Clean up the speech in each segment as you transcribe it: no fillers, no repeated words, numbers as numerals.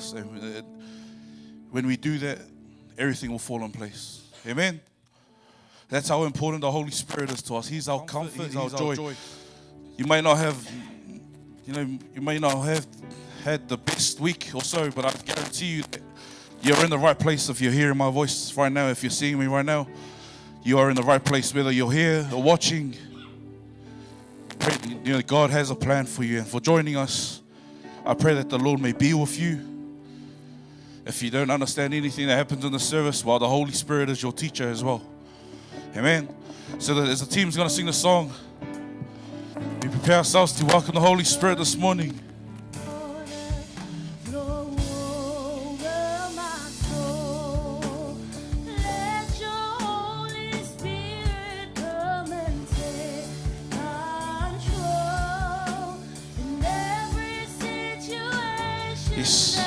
us. And when we do that, everything will fall in place. Amen. That's how important the Holy Spirit is to us. He's our comfort, He's our joy. You may not have, you may not have had the best week or so, but I guarantee you that you're in the right place. If you're hearing my voice right now, if you're seeing me right now, you are in the right place, whether you're here or watching. God has a plan for you, and for joining us, I pray that the Lord may be with you. If you don't understand anything that happens in the service, well, the Holy Spirit is your teacher as well. Amen. So that as the team's going to sing the song, we prepare ourselves to welcome the Holy Spirit this morning. Yes.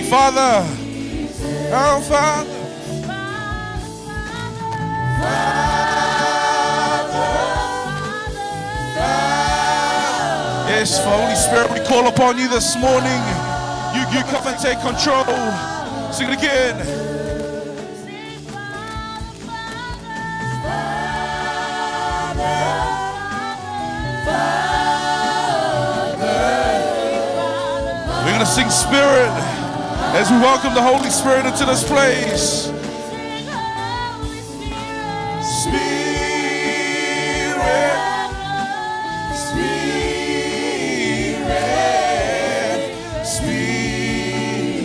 Father, our Father, yes, Holy Spirit, we call upon you this morning. You come and take control. Sing it again. We're going to sing Spirit as we welcome the Holy Spirit into this place. Spirit.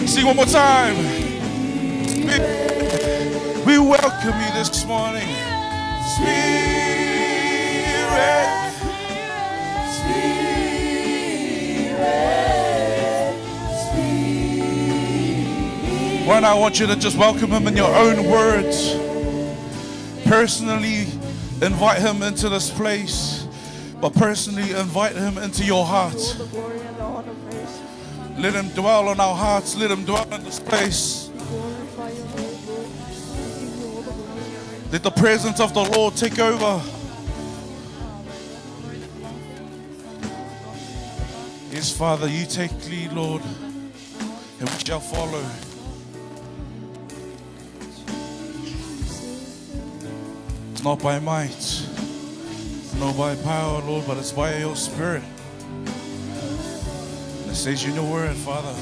Sing one more time. We welcome you this morning. Spirit. Right now, I want you to just welcome him in your own words. Personally invite him into this place, but personally invite him into your heart. Let him dwell on our hearts. Let him dwell in this place. Let the presence of the Lord take over. Yes, Father, you take lead, Lord, and we shall follow. Not by might, not by power, Lord, but it's by your Spirit. It says in your word, Father.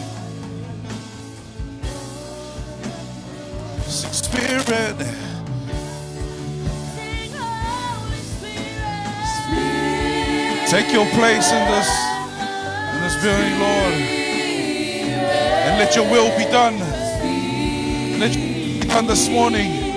Spirit. Take your place in this building, Lord. And let your will be done. Let your will be done this morning.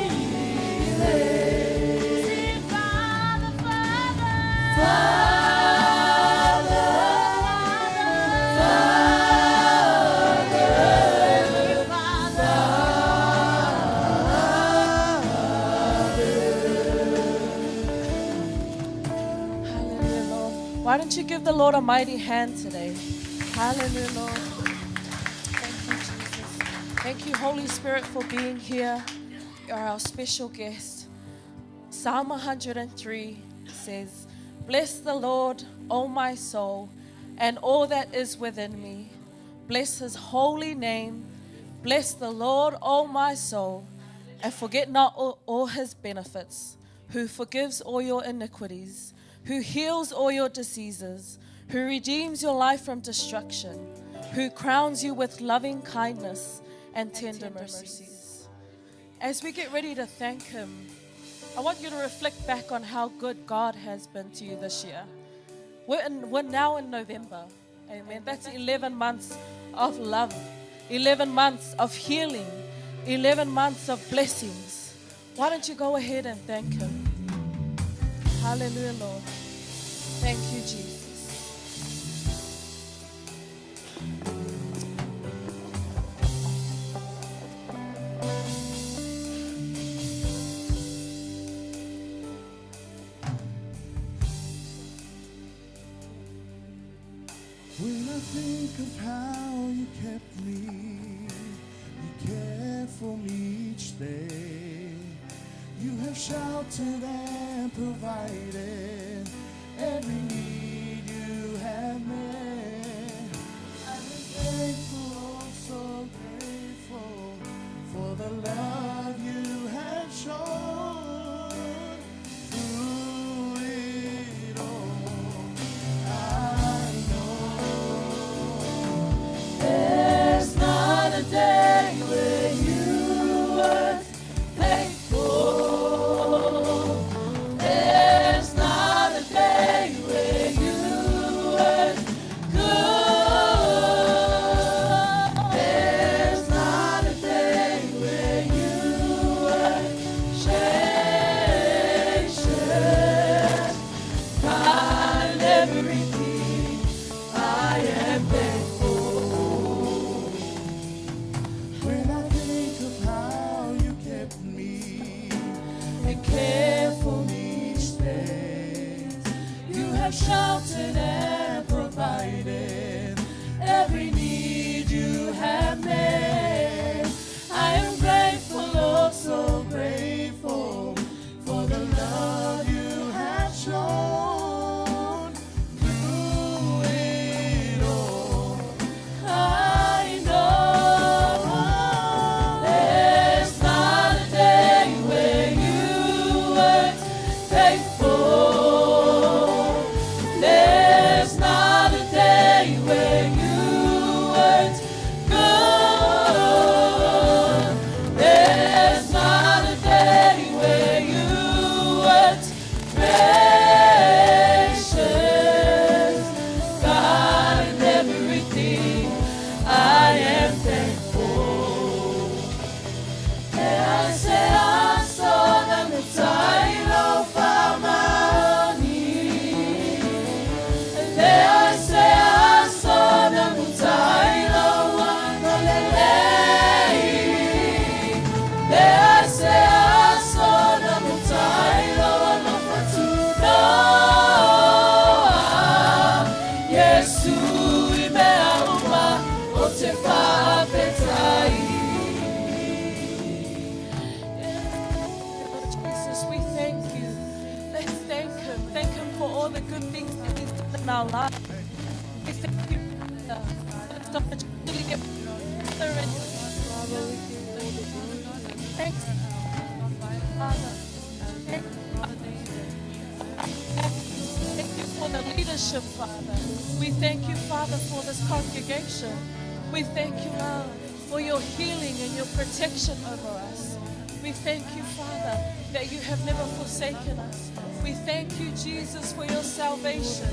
Why don't you give the Lord a mighty hand today? Hallelujah, Lord. Thank you, Jesus. Thank you, Holy Spirit, for being here. You're our special guest. Psalm 103 says, "Bless the Lord, O my soul, and all that is within me. Bless his holy name. Bless the Lord, O my soul, and forget not all his benefits, who forgives all your iniquities, who heals all your diseases, who redeems your life from destruction, who crowns you with loving kindness and tender mercies." As we get ready to thank him, I want you to reflect back on how good God has been to you this year. We're now in November. Amen. That's 11 months of love, 11 months of healing, 11 months of blessings. Why don't you go ahead and thank him? Hallelujah, Lord. Thank you, Jesus. When I think of how you kept me, you cared for me each day. You have sheltered and provided every need you have met. I'm grateful, so grateful for the love you have shown through it all. I There's not a day where you weren't faithful. There's not a day where you weren't good. There's not a day where you weren't gracious. God, in everything I am thankful. When I think of how you kept me And care for me each day, you have sheltered and provided every need you have made. I am grateful, oh so grateful for the love you have shown through it all. I know there's not a day where you weren't faithful. There's not a day where you weren't good. There's not a day where you weren't gracious. God, in everything I am thankful. There I say I saw them the title for money. And there I say I saw them the title one there I say I saw them the title one of Yesu imeaumba otefa petai. Jesus, we thank you. Let's thank him. Thank him for all the good things that he's done in our life. We thank you. Let's opportunity get better and thanks, Father. Thank you for the leadership, Father. We thank you, Father, for this congregation. We thank you, Lord, for your healing and your protection over us. We thank you, Father, that you have never forsaken us. We thank you, Jesus, for your salvation.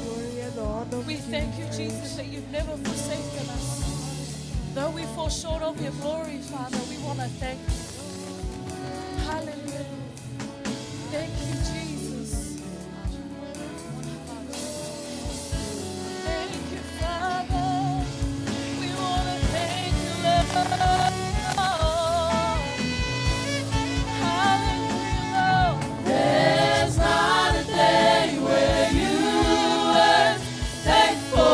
We thank you, Jesus, that you've never forsaken us. Though we fall short of your glory, Father, we want to thank you. Hallelujah. Thank you, Jesus. Thank you, Father. We want to thank you, Lord. Hallelujah, Lord. There's not a day where you weren't thankful.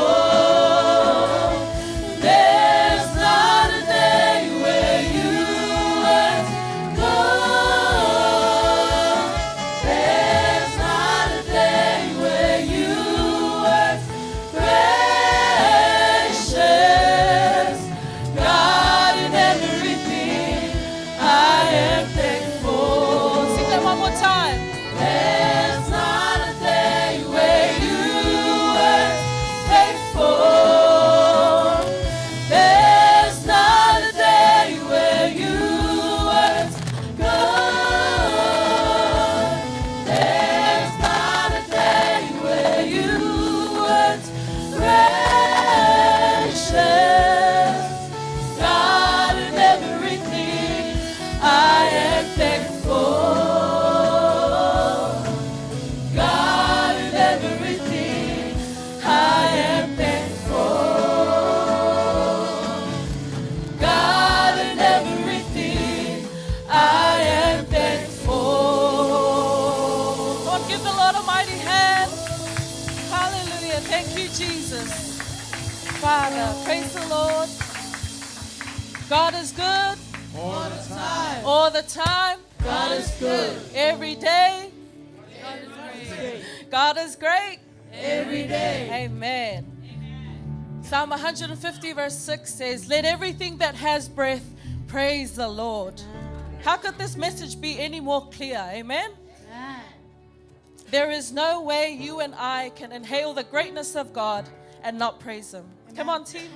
There's not a day where you weren't good. mighty hand. Hallelujah. Thank you, Jesus. Father, praise the Lord. God is good. All the time. All the time. God is good. Every day. God is great. God is great. Every day. Amen. Psalm 150 verse 6 says, let everything that has breath praise the Lord. How could this message be any more clear? Amen. There is no way you and I can inhale the greatness of God and not praise Him. Come on, team.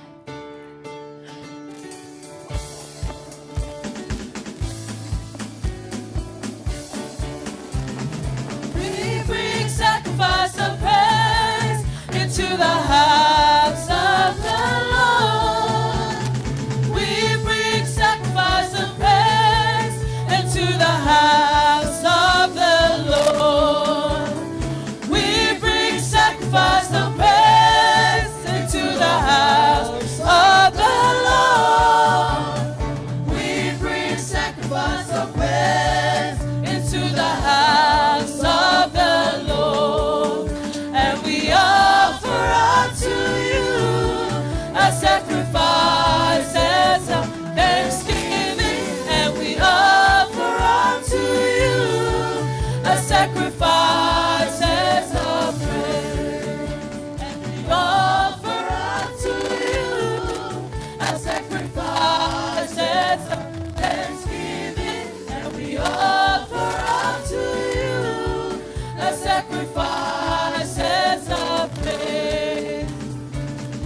We bring sacrifice of praise into the house of the Lord. We bring sacrifice of praise into the house of the Lord. We bring sacrifice of praise into the house of the Lord. We bring sacrifice of praise into the house of the Lord. And we offer unto you a sacrifice as a thanksgiving. And we offer unto you a sacrifice as a praise. And we offer unto you a sacrifice as a thanksgiving. And we offer unto you a sacrifice as a praise.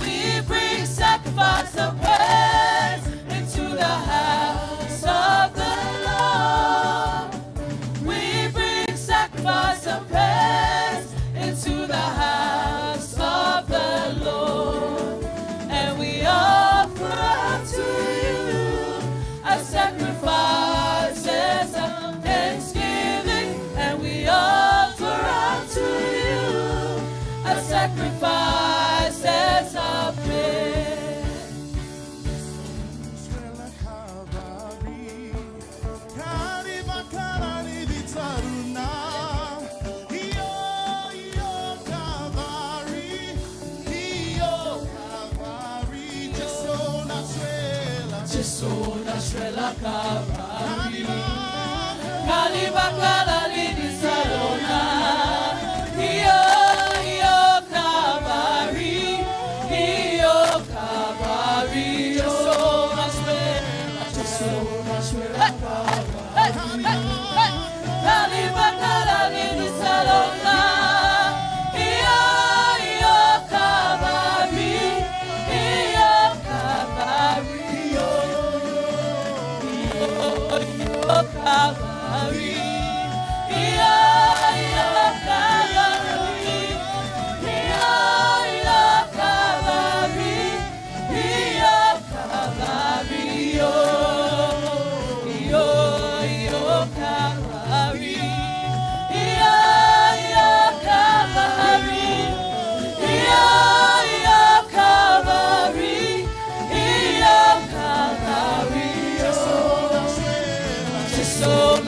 We bring sacrifice of praise into the house of the Lord. We bring sacrifice of praise into the house of the Lord. And we offer unto you a sacrifice as a thanksgiving. And we offer unto you a sacrifice as a praise. Swela Calvary. Karibakarani ditaruna. Iyo Calvary. Iyo Calvary. Jesu na swela. Calvary. Kariba. Kalibakala lidi salona. Iyo Calvary. Iyo Calvary. Jesu na swela. Kalibakala lidi salona. Iyo Calvary. Iyo Calvary. Iyo Calvary.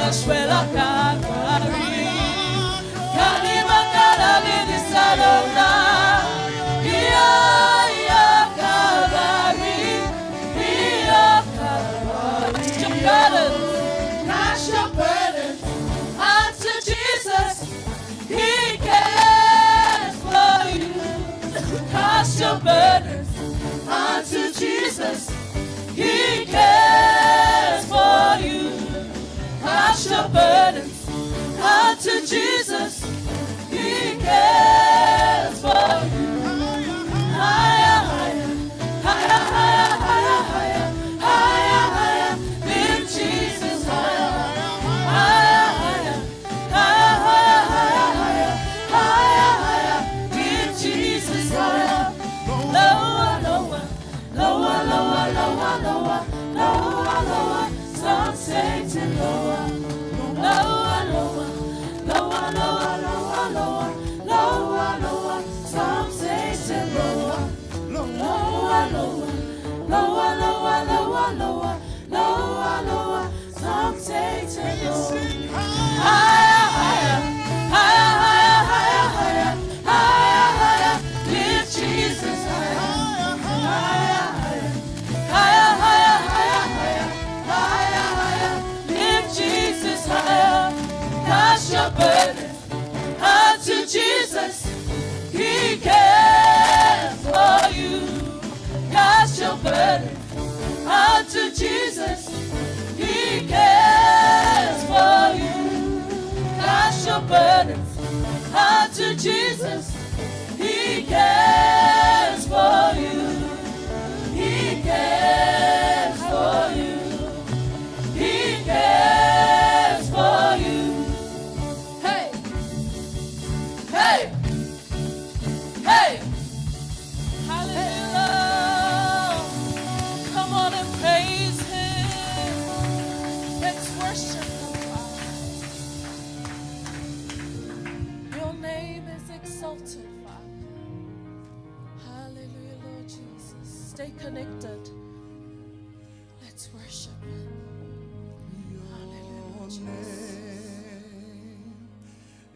Suela Calvary, Kalibakala lidi salona. Iyo Calvary, iyo Calvary. Cast your burdens unto Jesus. He cares for you. Cast your burdens unto Jesus. He cares for you. Cast your burdens unto Jesus. He cares for you. Higher, higher, higher, higher, higher, higher, higher, higher. Lift Jesus higher, higher, higher, higher, higher, higher, higher, higher. Lift Jesus higher. Lower, lower, lower, lower, lower, lower, lower, lower. Some Satan lower, lower, lower, lower, lower, lower, lower, lower, lower. Some Satan lower, lower, lower, lower, lower, lower, lower, lower, lower. Some Satan lower. Higher, higher, higher, higher, higher. Jesus, He cares for you. He cares for you. He cares for you. Hey, hey, hey. Hallelujah. Come on and praise Him. Let's worship Him, Father. Your name is exalted, Father. Hallelujah, Lord Jesus. Stay connected. Let's worship Him. Hallelujah, Lord Jesus.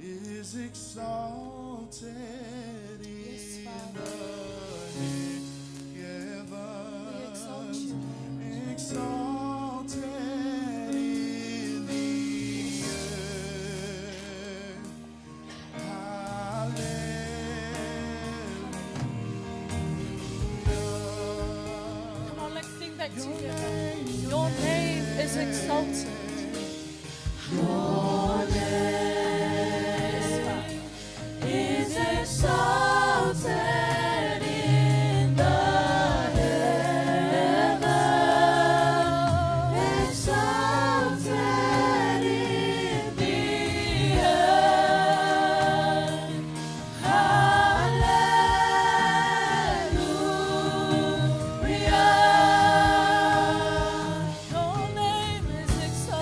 Is exalted Yes, in Father. the heavens. We exalt you. Exalted in the earth. Hallelujah. Come on, let's sing that together. Your name is exalted. Your name is exalted in the heavens, exalted in the earth. Hallelujah. Your name is exalted.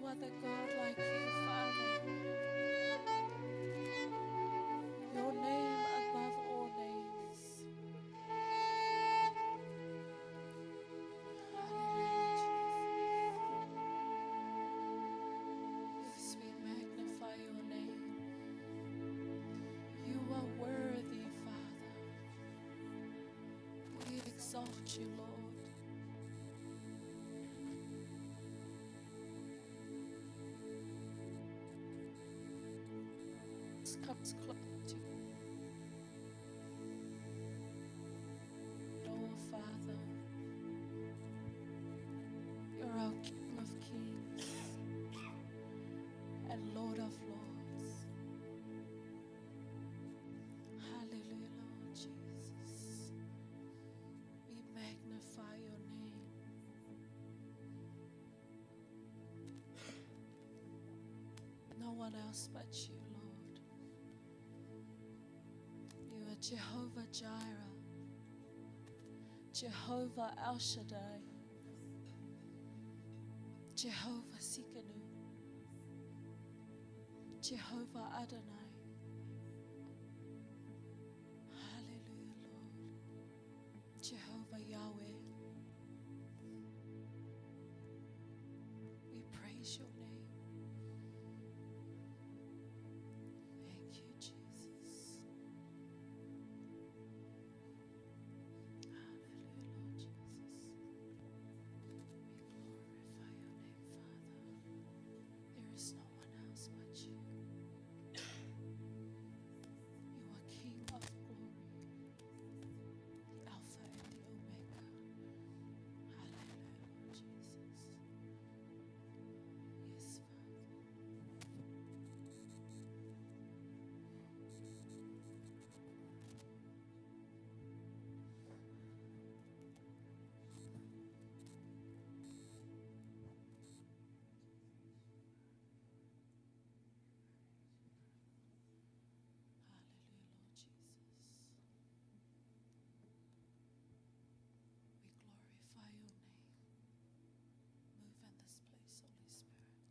no other God like you, Father. Your name above all names. Hallelujah, Jesus. Yes, we magnify your name. You are worthy, Father. We exalt you, Lord. Comes close to you. Oh, Father, you're our King of Kings and Lord of Lords. Hallelujah, Lord Jesus. We magnify your name. No one else but you, Lord. You are Jehovah Jireh, Jehovah El Shaddai, Jehovah Sikanu, Jehovah Adonai. Hallelujah, Lord. Jehovah Yahweh. We praise your name. Thank you, Jesus. Hallelujah, Lord Jesus. We glorify your name, Father. There is no one else but you. You are King of glory, the Alpha and the Omega. Hallelujah, Lord Jesus. Yes, Father. Hallelujah, Lord Jesus. We glorify your name. Move in this place, Holy Spirit.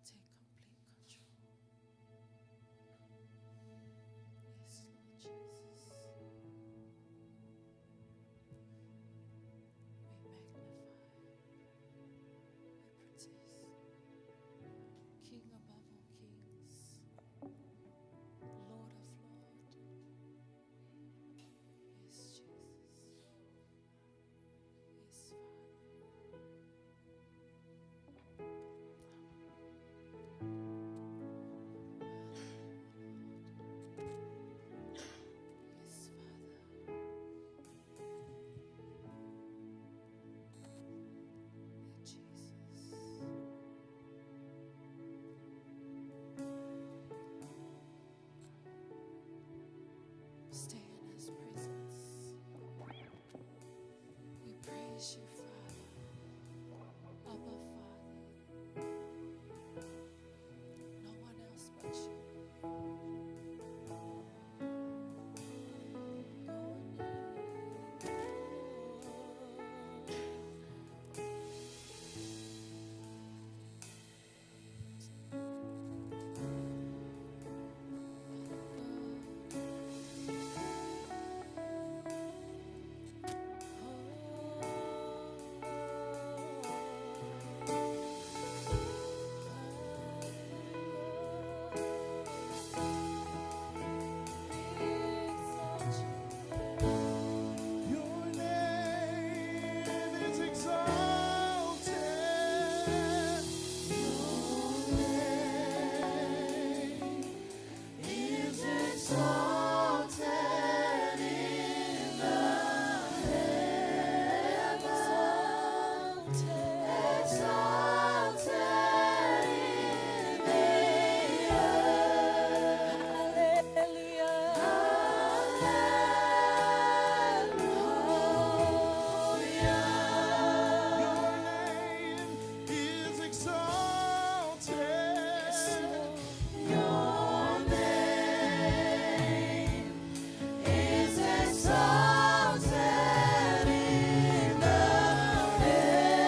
Take complete control. Yes, Lord Jesus. We magnify. We praise. King above all kings. Lord of Lords. Yes, Jesus. Yes, Father. Yes, Father. Yes, Jesus. Stay in his presence. We praise you, Father. Abba, Father. No one else but you. Your name is exalted. Your name is exalted in the heavens. Exalted in the earth. Your name is exalted. Your name is exalted in the heavens.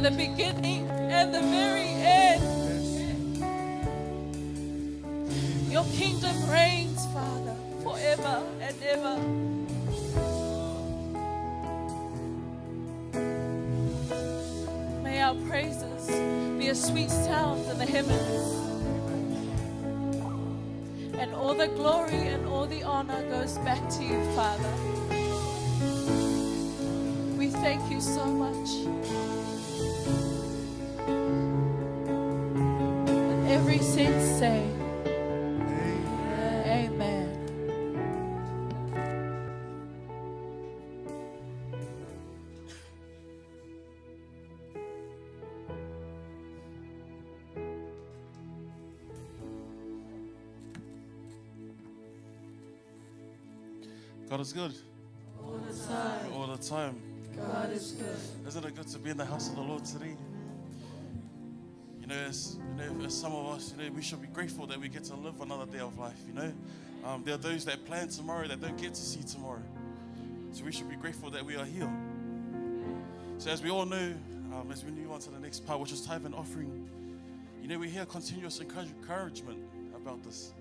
the beginning and the very end. Your kingdom reigns, Father, forever and ever. May our praises be a sweet sound in the heavens. And all the glory and all the honor goes back to you, Father. We thank you so much. And every saint say, Amen. God is good. All the time. All the time. God is good. Isn't it good to be in the house of the Lord today? As some of us, we should be grateful that we get to live another day of life, There are those that plan tomorrow that don't get to see tomorrow. So we should be grateful that we are here. So as we all know, as we move on to the next part, which is tithe and offering, we hear continuous encouragement about this.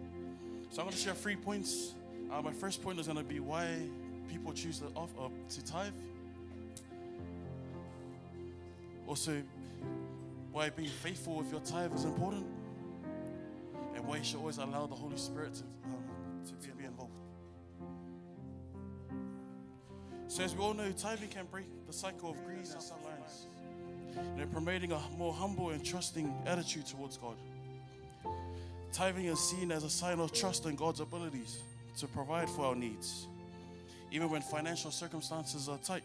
So I'm going to share 3 points. My first point is going to be why people choose to tithe. Also, why being faithful with your tithe is important, and why you should always allow the Holy Spirit to be involved. So as we all know, tithing can break the cycle of greed in some lives, promoting a more humble and trusting attitude towards God. Tithing is seen as a sign of trust in God's abilities to provide for our needs, even when financial circumstances are tight.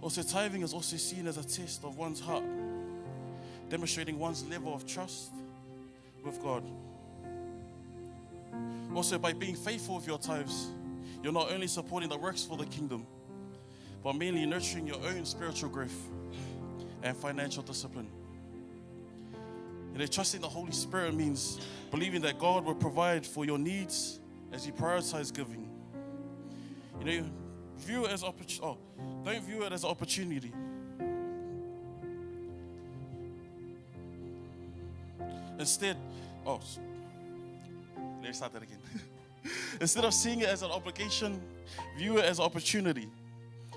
Also, tithing is also seen as a test of one's heart, demonstrating one's level of trust with God. Also, by being faithful with your tithes, you're not only supporting the works for the kingdom, but mainly nurturing your own spiritual growth and financial discipline. Trusting the Holy Spirit means believing that God will provide for your needs as you prioritize giving. View it as don't view it as an opportunity. Instead, let's start that again. Instead of seeing it as an obligation, view it as an opportunity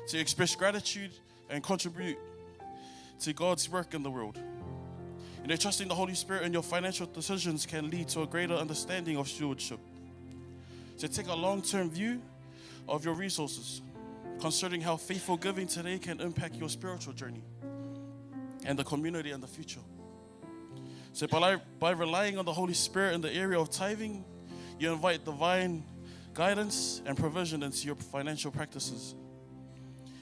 to express gratitude and contribute to God's work in the world. Trusting the Holy Spirit in your financial decisions can lead to a greater understanding of stewardship. So take a long-term view of your resources, considering how faithful giving today can impact your spiritual journey and the community in the future. So by relying on the Holy Spirit in the area of tithing, you invite divine guidance and provision into your financial practices,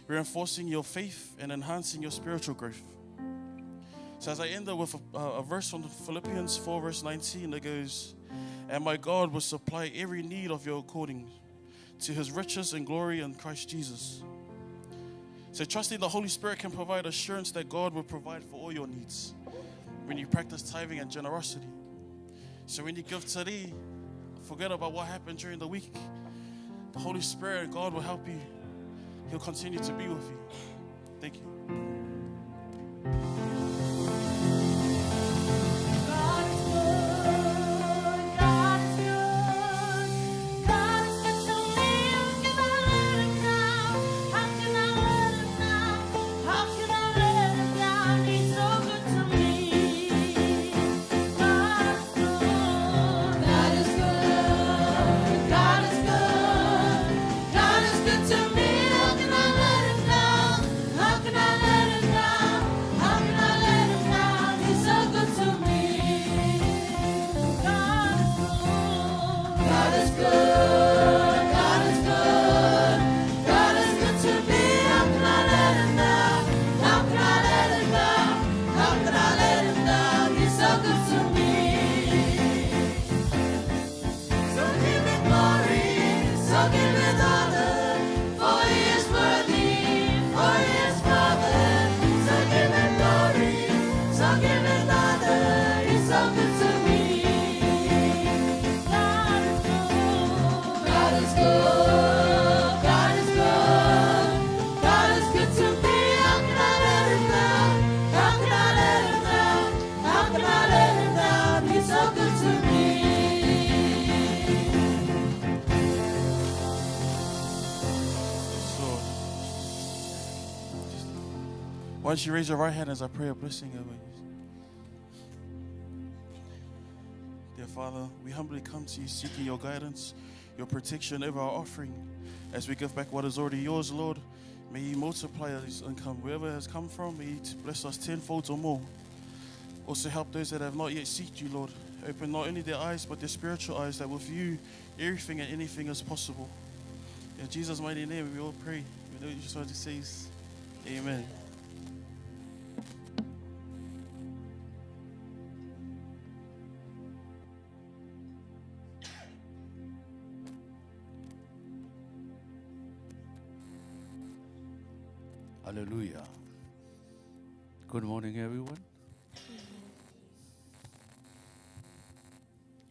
reinforcing your faith and enhancing your spiritual growth. So as I end up with a verse from Philippians 4 verse 19 that goes, "And my God will supply every need of you according to his riches and glory in Christ Jesus." So trusting the Holy Spirit can provide assurance that God will provide for all your needs when you practice tithing and generosity. So when you give today, forget about what happened during the week. The Holy Spirit, God will help you. He'll continue to be with you. Thank you. God is good to me. How can I let him down? How can I let him don't you raise your right hand as I pray a blessing over you. Dear Father, we humbly come to you seeking your guidance, your protection over our offering. As we give back what is already yours, Lord, may you multiply this income. Wherever it has come from, may you bless us tenfold or more. Also help those that have not yet sought you, Lord. Open not only their eyes, but their spiritual eyes, that with you, everything and anything is possible. In Jesus' mighty name, we all pray. We know you just want to say, amen. Hallelujah. Good morning, everyone.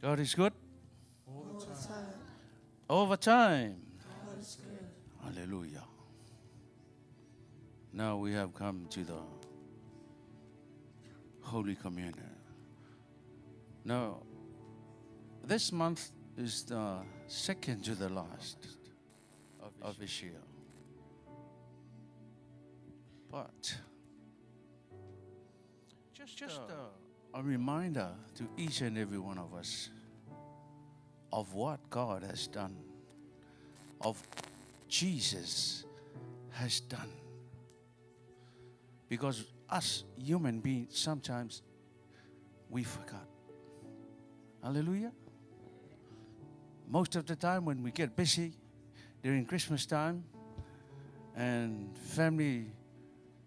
God is good all the time. Hallelujah. Now we have come to the Holy Communion. Now, this month is the second to the last of this year. But just a reminder to each and every one of us of what God has done, of Jesus has done. Because us human beings, sometimes we forgot. Hallelujah. Most of the time when we get busy during Christmas time and family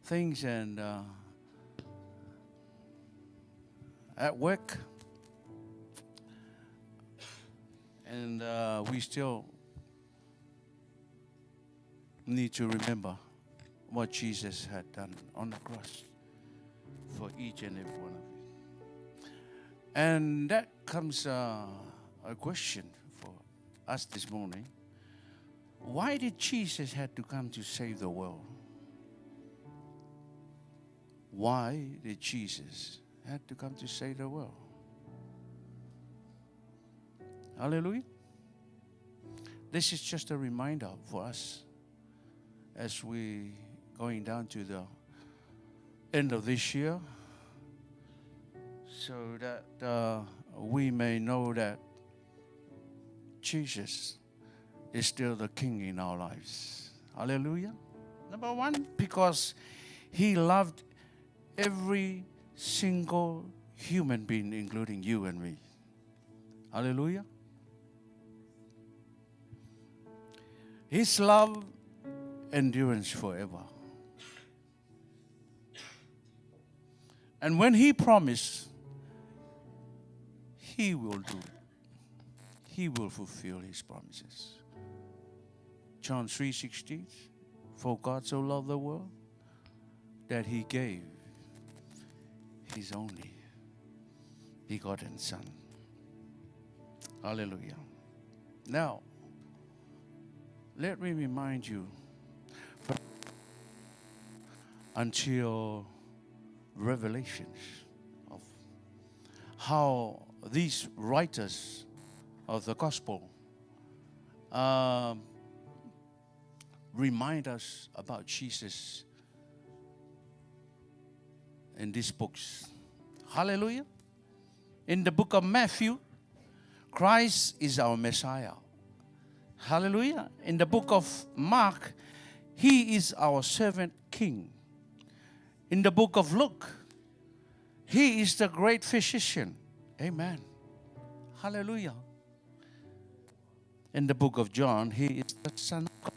things and at work, and we still need to remember what Jesus had done on the cross for each and every one of you. And that comes a question for us this morning. Why did Jesus had to come to save the world? Why did Jesus had to come to save the world? Hallelujah. This is just a reminder for us as we going down to the end of this year, so that we may know that Jesus is still the King in our lives. Hallelujah. Number one, because He loved every single human being, including you and me. Hallelujah. His love endures forever. And when He promised, He will do it. He will fulfill His promises. John 3:16, for God so loved the world that He gave His only begotten Son. Hallelujah. Now, let me remind you, until Revelations, of how these writers of the gospel remind us about Jesus in these books. Hallelujah. In the book of Matthew, Christ is our Messiah. Hallelujah. In the book of Mark, He is our servant king. In the book of Luke, He is the great physician. Amen. Hallelujah. In the book of John, He is the Son of God.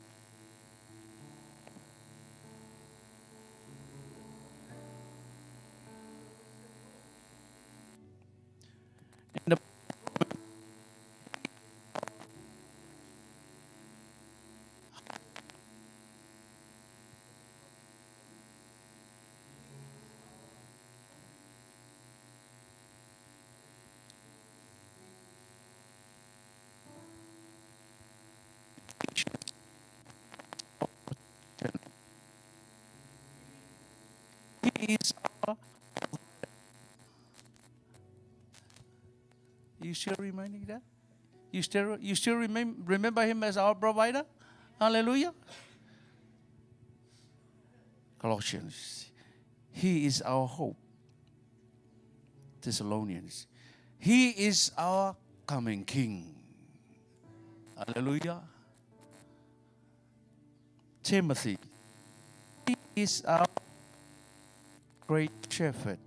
In the He is our. You still reminding that? You still remember Him as our provider? Hallelujah. Colossians, He is our hope. Thessalonians. He is our coming King. Hallelujah. Timothy. He is our great shepherd.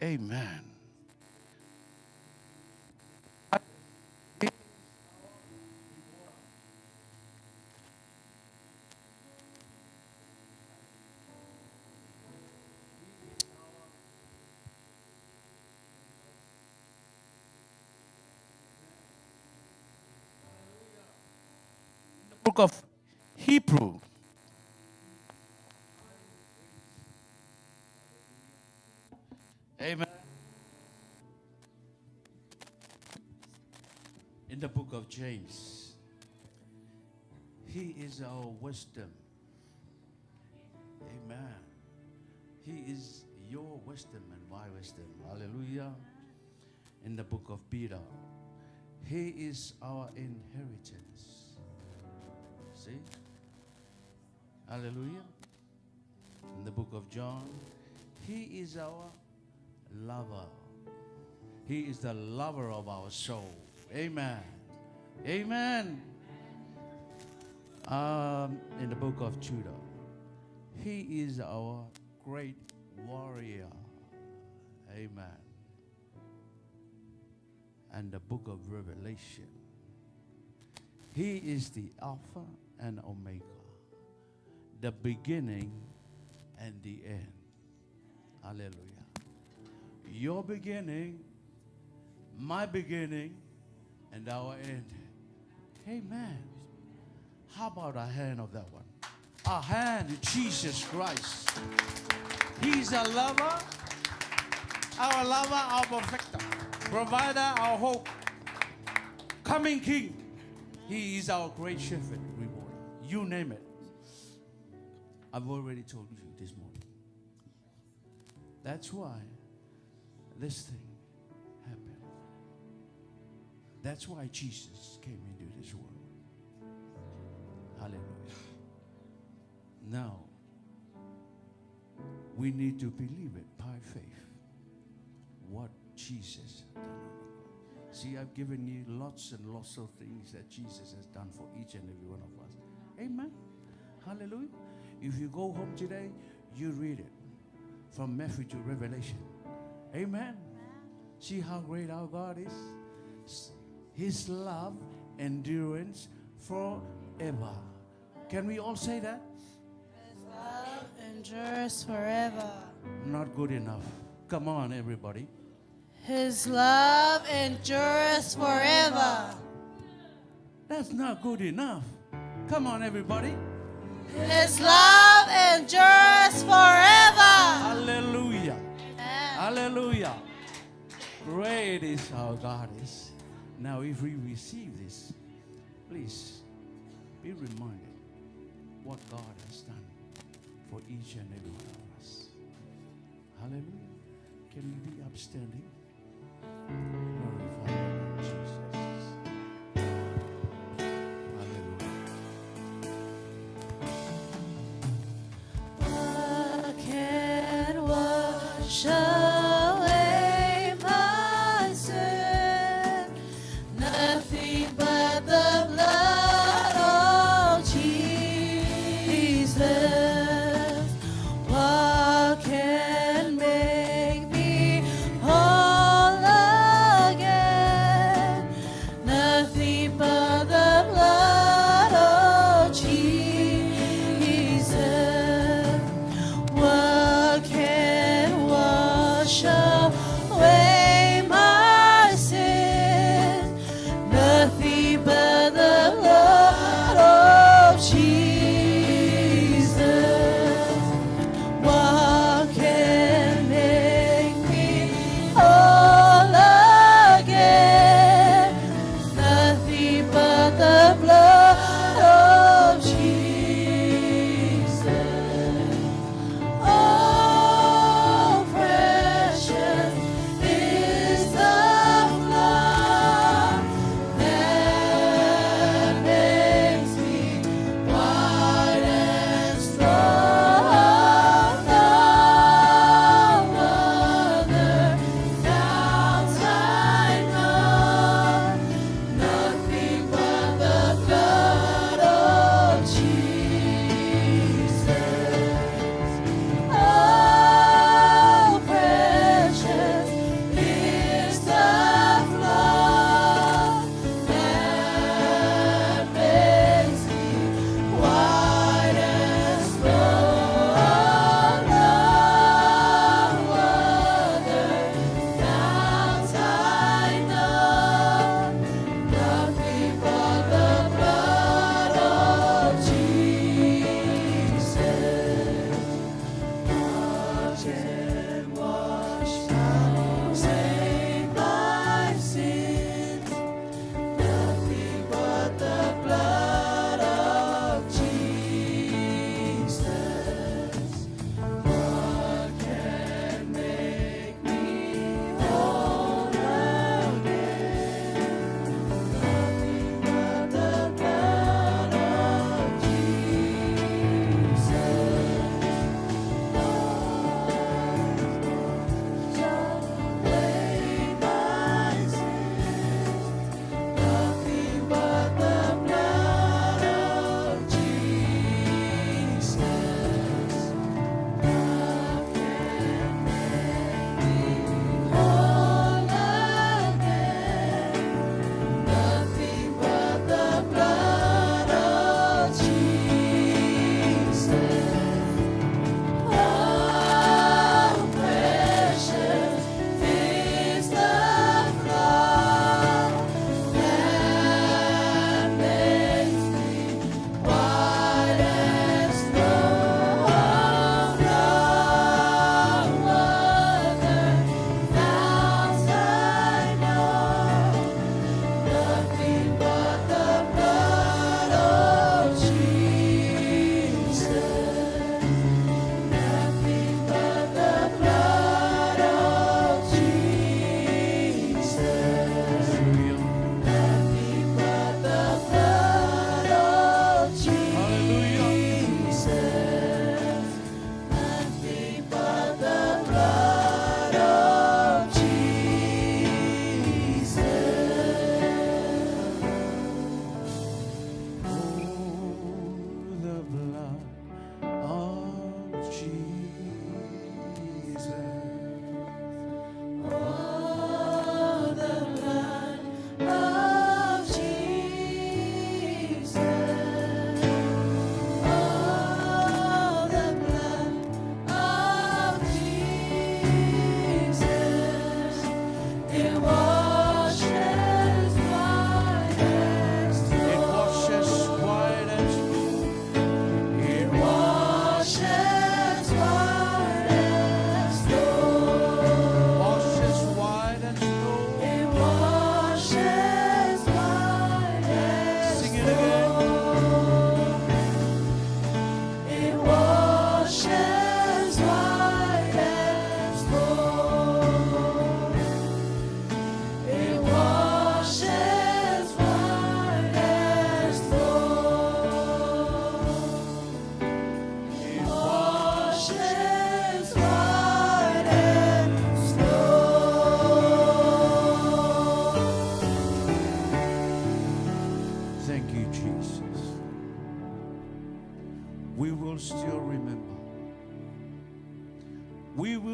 Amen. Book of Hebrew. Amen. In the book of James, He is our wisdom. Amen. He is your wisdom and my wisdom. Hallelujah. In the book of Peter, He is our inheritance. See? Hallelujah. In the book of John, He is our lover. He is the lover of our soul. Amen. Amen. In the book of Judah, He is our great warrior. Amen. And the book of Revelation, He is the Alpha and Omega, the beginning and the end. Hallelujah. Your beginning, my beginning, and our end. Amen. How about a hand of that one? A hand to Jesus Christ. He's a lover, our perfecter, provider, our hope, coming King. He is our great shepherd, rewarder. You name it. I've already told you this morning. That's why this thing happened. That's why Jesus came into this world. Hallelujah. Now, we need to believe it by faith. What Jesus has done. See, I've given you lots and lots of things that Jesus has done for each and every one of us. Amen. Hallelujah. If you go home today, you read it from Matthew to Revelation. Amen. See how great our God is? His love endurance forever. Can we all say that? His love endures forever. Not good enough. Come on, everybody. His love endures forever. That's not good enough. Come on, everybody. His love endures forever. Hallelujah. Amen. Hallelujah. Great is our God is. Now, if we receive this, please be reminded what God has done for each and every one of us. Hallelujah. Can we be upstanding? Glorify your name, Jesus. Hallelujah. What can wash away my sin? Nothing but the blood of Jesus. What can make me whole again? Nothing but the blood of Jesus. What can wash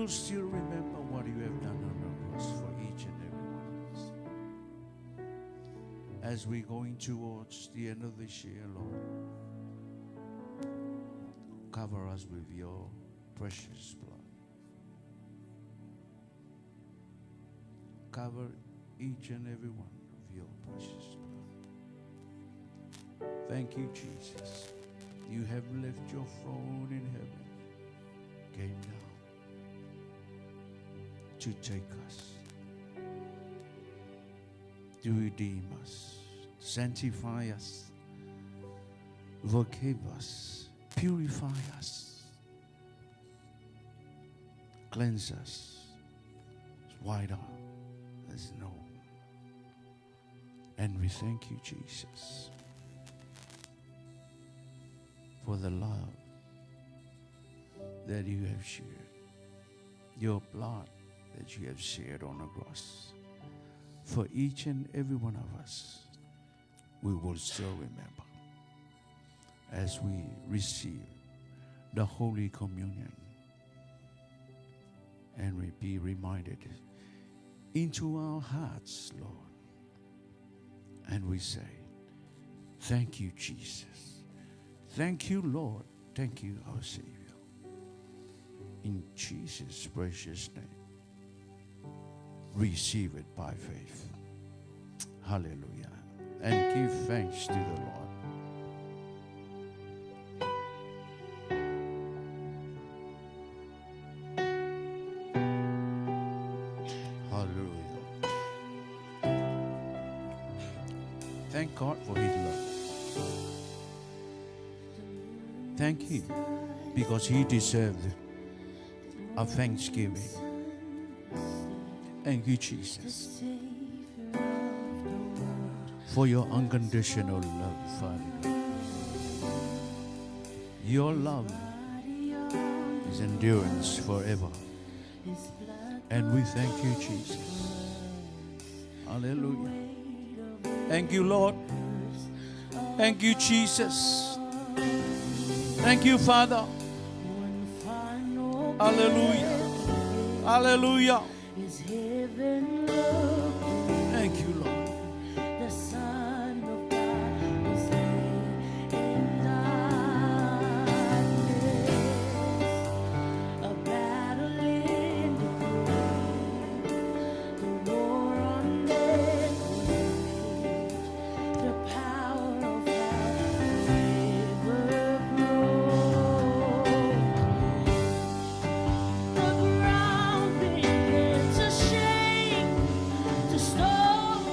still remember what you have done on the cross for each and every one of us. As we're going towards the end of this year, Lord, cover us with your precious blood. Cover each and every one of your precious blood. Thank you, Jesus. You have left your throne in heaven, came down to take us, to redeem us, sanctify us, forgive us, purify us, cleanse us, white as snow. And we thank you, Jesus, for the love that you have shared, your blood that you have shared on the cross. For each and every one of us, we will still remember as we receive the Holy Communion and we be reminded into our hearts, Lord. And we say, thank you, Jesus. Thank you, Lord. Thank you, our Savior. In Jesus' precious name, receive it by faith. Hallelujah. And give thanks to the Lord. Hallelujah. Thank God for His love. Thank Him because He deserved a thanksgiving. Thank you, Jesus, for your unconditional love, Father. Your love is endurance forever. And we thank you, Jesus. Hallelujah. Thank you, Lord. Thank you, Jesus. Thank you, Father. Hallelujah. Hallelujah. Thank you, Lord. The Son of God is laid in darkness. A battle in the grave, the war on death, the power of God forever broke. The ground began to shake, the storm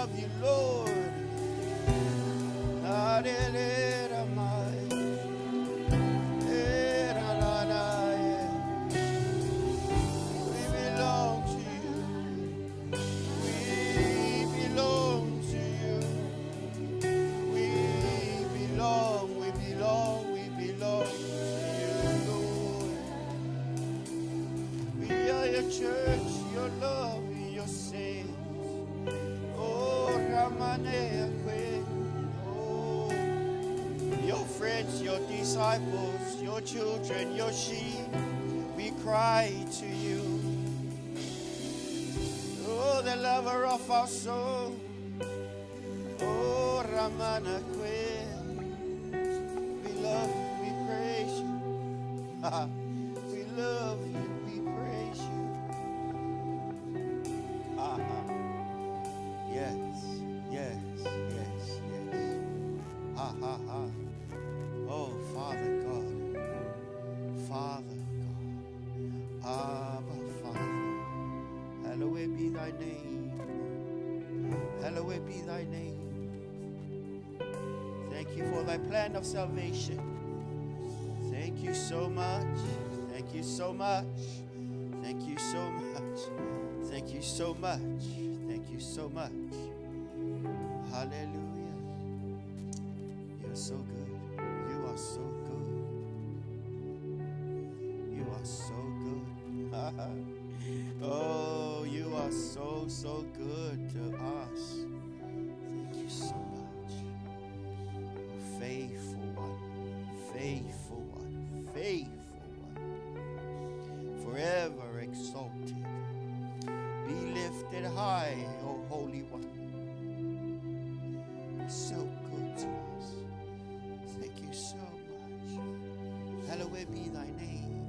love you, Lord. We belong to you. We belong to you. We belong to you, Lord. We are your church, your love, your saints. Oh, Ramanea Queen. Oh, your friends, your disciples, your children, your sheep. We cry to you. Oh, the lover of our soul. Oh, Ramana Queen. We love you, we praise you. We love you, we praise you. Yes, yes, yes, yes. Ha ha ha. Oh, Father God. Father God. Abba, Father. Hallowed be thy name. Hallowed be thy name. Thank you for thy plan of salvation. Thank you so much. Thank you so much. Thank you so much. Thank you so much. Thank you so much. Hallelujah. You're so good. You are so good. You are so good. Oh, you are so, so good to us. Thank you so much. Faithful one. Faithful one. Faithful one. Forever exalted. Be lifted high, O Holy One. So good to us. Thank you so much. Hallowed be thy name.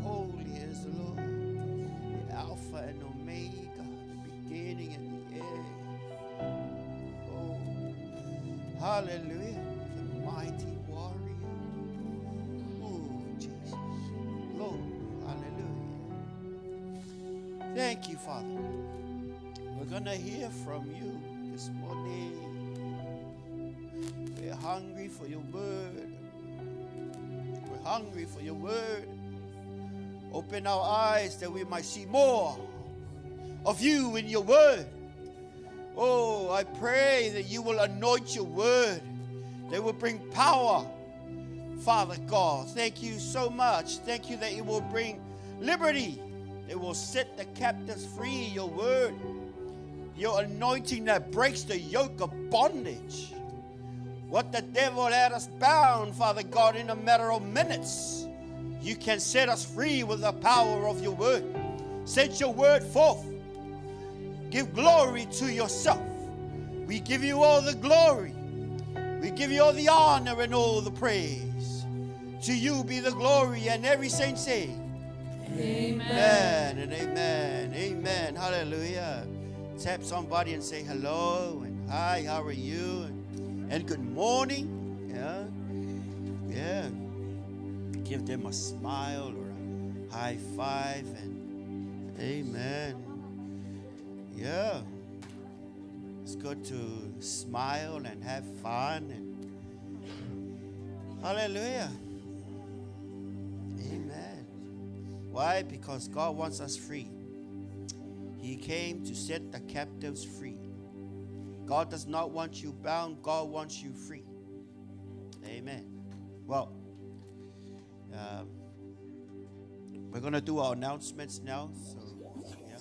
Holy is the Lord. The Alpha and Omega, the beginning and the end. Oh, hallelujah. The mighty warrior. Oh, Jesus. Lord, hallelujah. Thank you, Father. We're going to hear from you this morning. We're hungry for your word. We're hungry for your word. Open our eyes that we might see more of you in your word. Oh, I pray that you will anoint your word. That will bring power. Father God, thank you so much. Thank you that it will bring liberty. It will set the captives free, your word. Your anointing that breaks the yoke of bondage. What the devil had us bound, Father God, in a matter of minutes, you can set us free with the power of your word. Set your word forth. Give glory to yourself. We give you all the glory. We give you all the honor and all the praise. To you be the glory, and every saint say, Amen and amen. Amen. Hallelujah. Tap somebody and say hello and hi, how are you? And good morning. Yeah. Yeah. Give them a smile or a high five and amen. Yeah. It's good to smile and have fun and hallelujah. Amen. Why? Because God wants us free. He came to set the captives free. God does not want you bound. God wants you free. Amen. Well, we're going to do our announcements now. So, yeah.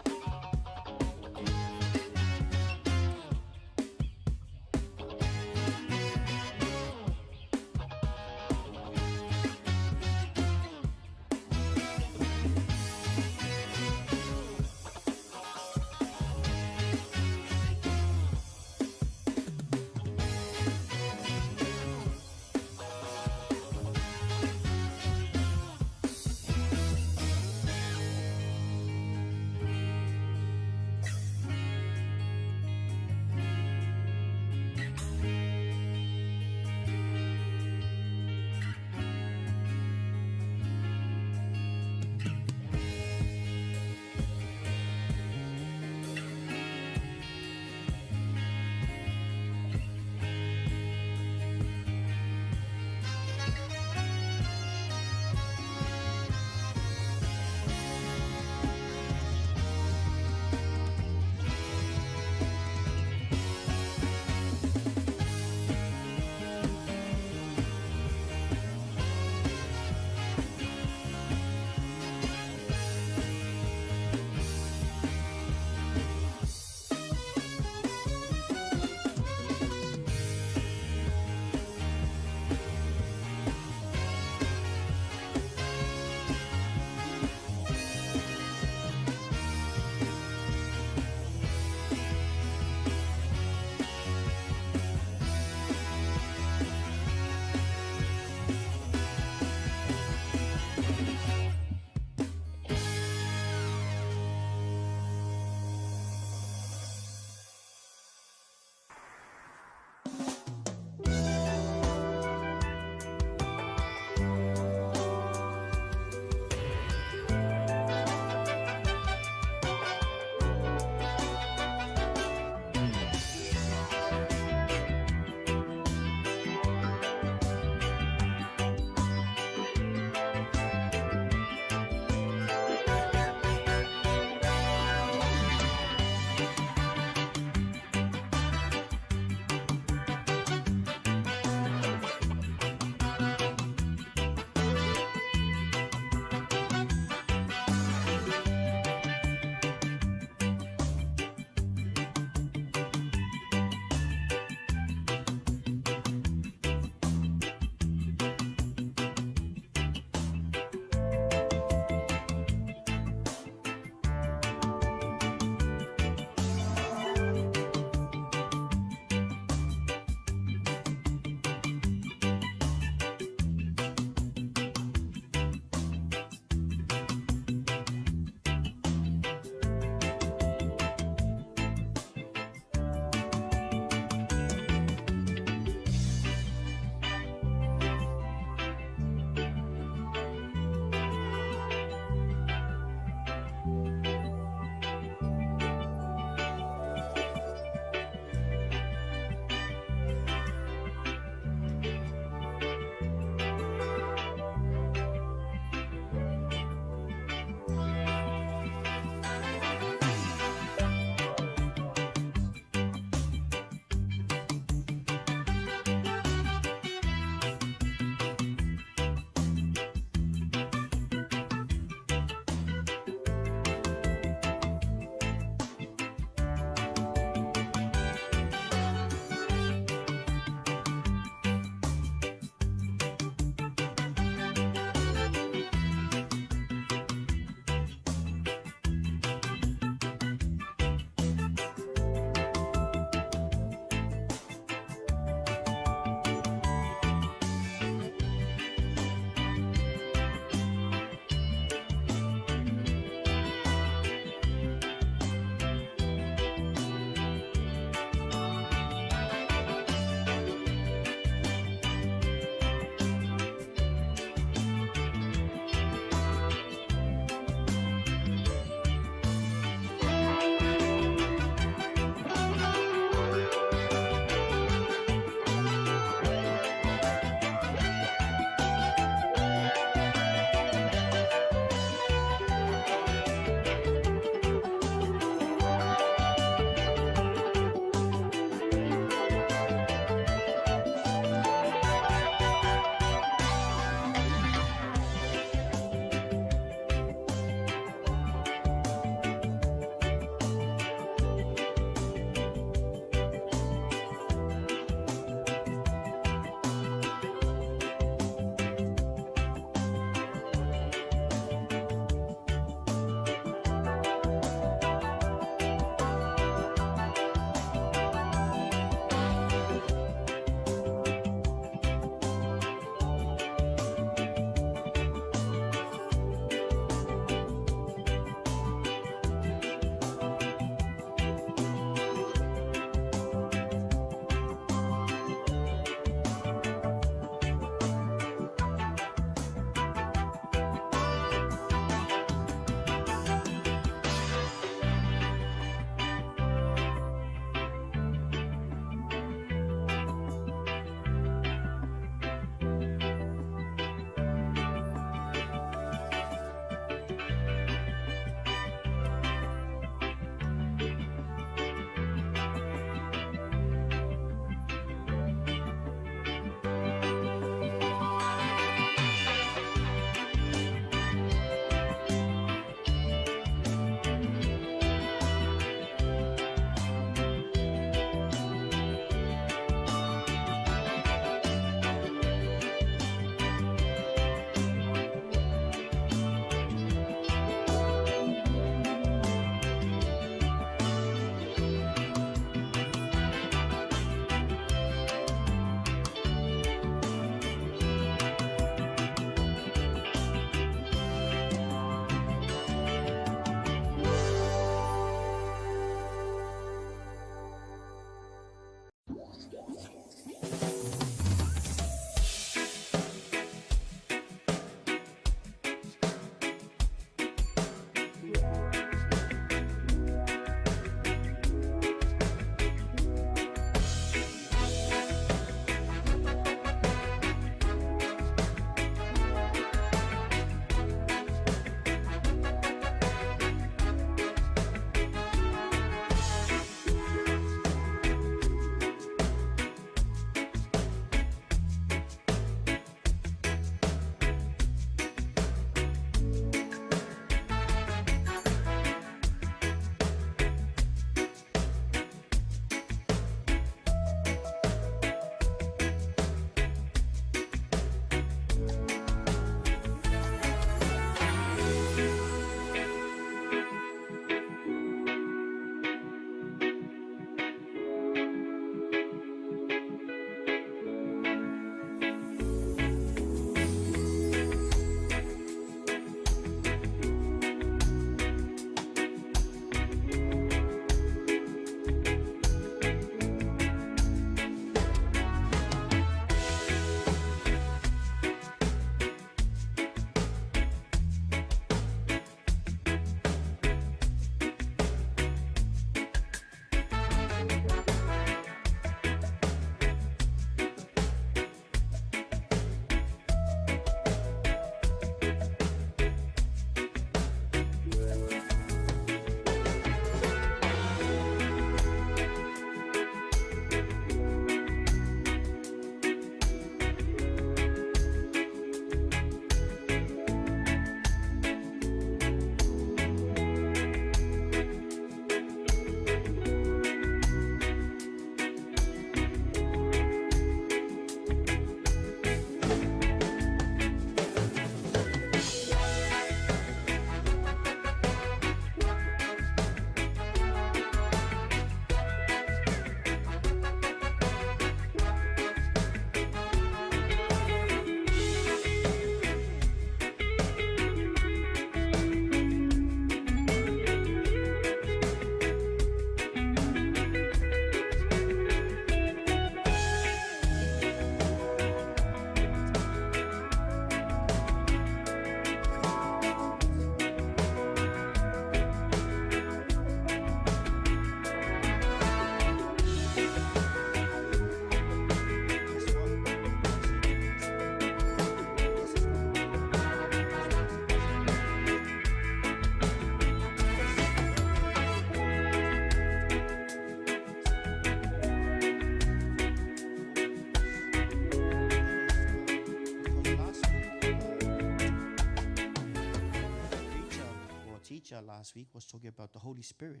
teacher last week was talking about the Holy Spirit.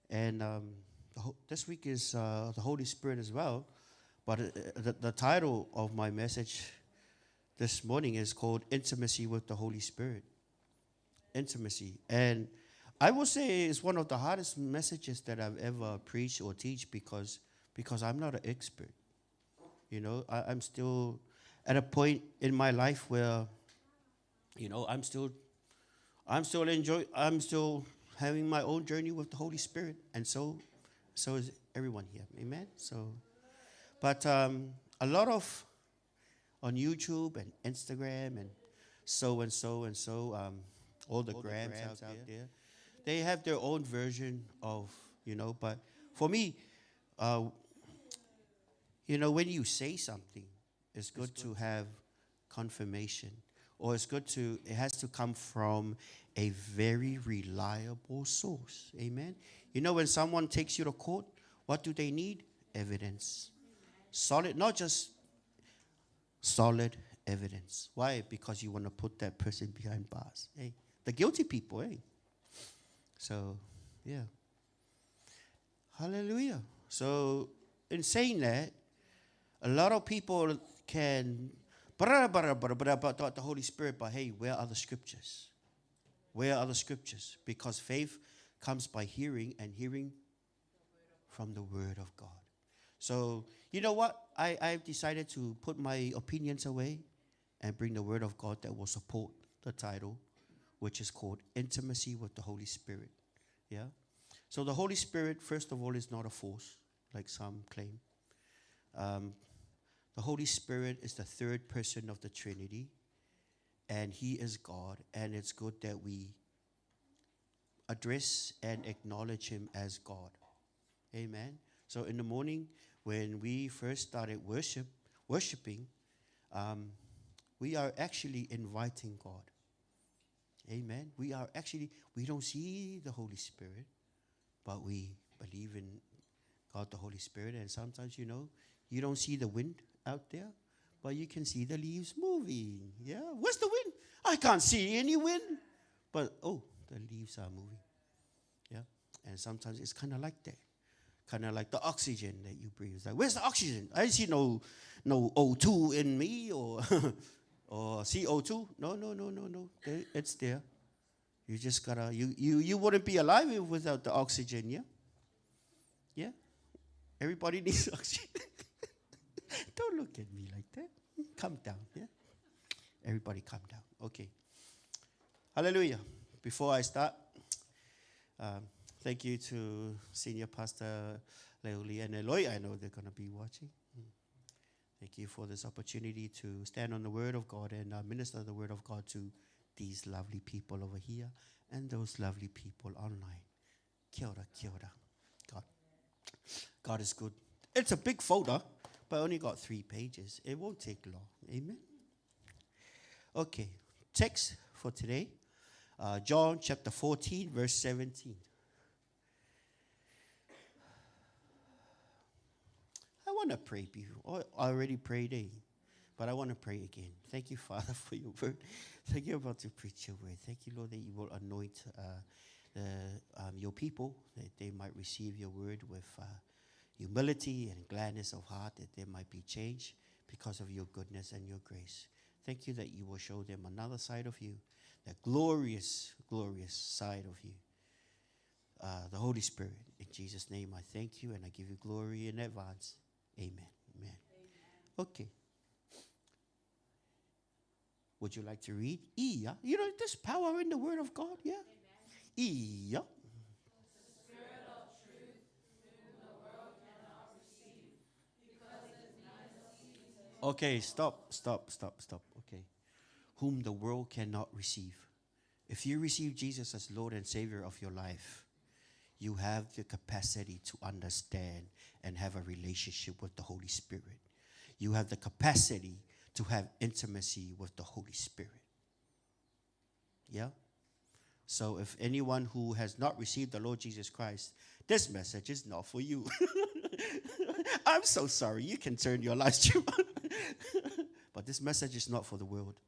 And this week is the Holy Spirit as well. But the title of my message this morning is called Intimacy with the Holy Spirit. Intimacy. And I will say it's one of the hardest messages that I've ever preached or teach because I'm not an expert. You know, I'm still at a point in my life where, you know, I'm still having my own journey with the Holy Spirit, and so is everyone here. Amen. But a lot of on YouTube and Instagram and so all the grams out there, they have their own version of, you know. But for me, you know, when you say something, it's good to have confirmation, or it has to come from a very reliable source. Amen. You know, when someone takes you to court, what do they need? Evidence. Solid, not just solid evidence. Why? Because you want to put that person behind bars. Hey, the guilty people, hey. So, yeah. Hallelujah. So, in saying that, a lot of people can about the Holy Spirit, but hey, where are the scriptures? Where are the scriptures? Because faith comes by hearing, and hearing from the Word of God. So, you know what? I've decided to put my opinions away and bring the Word of God that will support the title, which is called Intimacy with the Holy Spirit. Yeah? So the Holy Spirit, first of all, is not a force, like some claim. The Holy Spirit is the third person of the Trinity, and He is God, and it's good that we address and acknowledge Him as God. Amen. So in the morning, when we first started worshiping, we are actually inviting God. Amen. We don't see the Holy Spirit, but we believe in God the Holy Spirit, and sometimes, you know, you don't see the wind out there, but you can see the leaves moving. Yeah, where's the wind? I can't see any wind, but oh, the leaves are moving. Yeah, and sometimes it's kind of like that, kind of like the oxygen that you breathe. It's like, where's the oxygen? I see no O2 in me or or CO2. No. It's there. You just gotta you wouldn't be alive without the oxygen. Yeah, yeah. Everybody needs oxygen. Don't look at me like that. Calm down, yeah? Everybody calm down. Okay. Hallelujah. Before I start, thank you to Senior Pastor Leoli and Eloy. I know they're going to be watching. Thank you for this opportunity to stand on the Word of God and minister the Word of God to these lovely people over here and those lovely people online. Kia ora, kia ora. God is good. It's a big folder, but I only got 3 pages. It won't take long. Amen. Okay. Text for today. John chapter 14, verse 17. I want to pray before. I already prayed, but I want to pray again. Thank you, Father, for your word. Thank you about to preach your word. Thank you, Lord, that you will anoint your people, that they might receive your word with humility and gladness of heart, that there might be change because of your goodness and your grace. Thank you that you will show them another side of you, that glorious, glorious side of you, the Holy Spirit. In Jesus' name, I thank you and I give you glory in advance. Amen. Amen. Okay. Would you like to read? Yeah. You know, there's power in the Word of God. Yeah. Yeah. Okay, stop. Okay. Whom the world cannot receive. If you receive Jesus as Lord and Savior of your life, you have the capacity to understand and have a relationship with the Holy Spirit. You have the capacity to have intimacy with the Holy Spirit. Yeah? So if anyone who has not received the Lord Jesus Christ, this message is not for you. I'm so sorry. You can turn your live stream on. But this message is not for the world.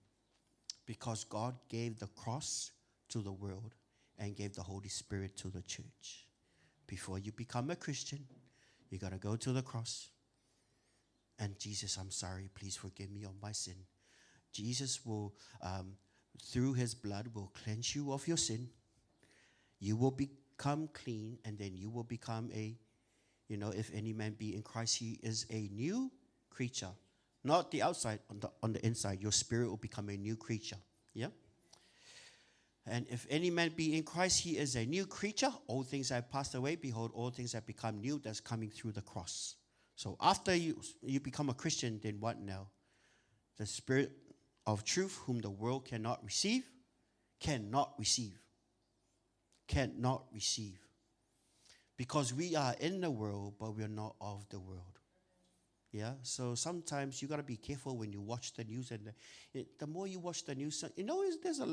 Because God gave the cross to the world and gave the Holy Spirit to the church. Before you become a Christian, you got to go to the cross. And Jesus, I'm sorry, please forgive me of my sin. Jesus will, through his blood, will cleanse you of your sin. You will become clean, and then you will become if any man be in Christ, he is a new creature. Not the outside, on the inside. Your spirit will become a new creature. Yeah? And if any man be in Christ, he is a new creature. All things have passed away. Behold, all things have become new. That's coming through the cross. So after you become a Christian, then what now? The Spirit of truth, whom the world cannot receive. Because we are in the world, but we are not of the world. Yeah, so sometimes you got to be careful when you watch the news, and the more you watch the news, there's a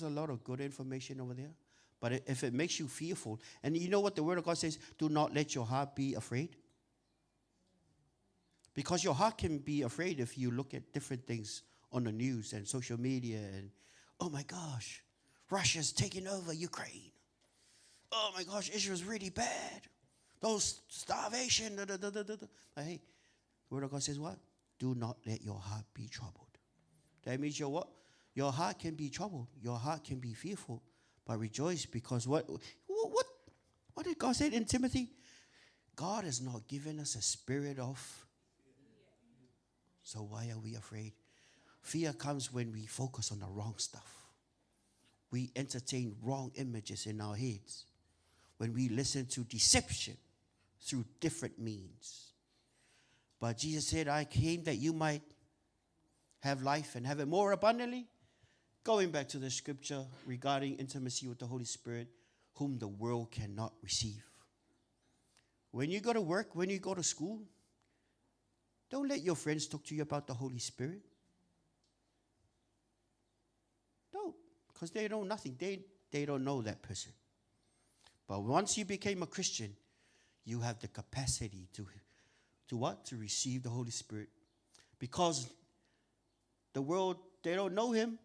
lot of good information over there. But if it makes you fearful, and you know what the Word of God says, do not let your heart be afraid. Because your heart can be afraid if you look at different things on the news and social media, and oh my gosh, Russia's taking over Ukraine. Oh my gosh, Israel's really bad. Those starvation. But hey, the Word of God says what? Do not let your heart be troubled. That means your heart can be troubled. Your heart can be fearful. But rejoice, because what did God say in Timothy? God has not given us a spirit of. So why are we afraid? Fear comes when we focus on the wrong stuff. We entertain wrong images in our heads. When we listen to deception through different means. But Jesus said, I came that you might have life and have it more abundantly. Going back to the scripture regarding intimacy with the Holy Spirit, whom the world cannot receive. When you go to work, when you go to school, don't let your friends talk to you about the Holy Spirit. Don't, because they know nothing. They don't know that person. But once you became a Christian, you have the capacity to what? To receive the Holy Spirit. Because the world, they don't know him.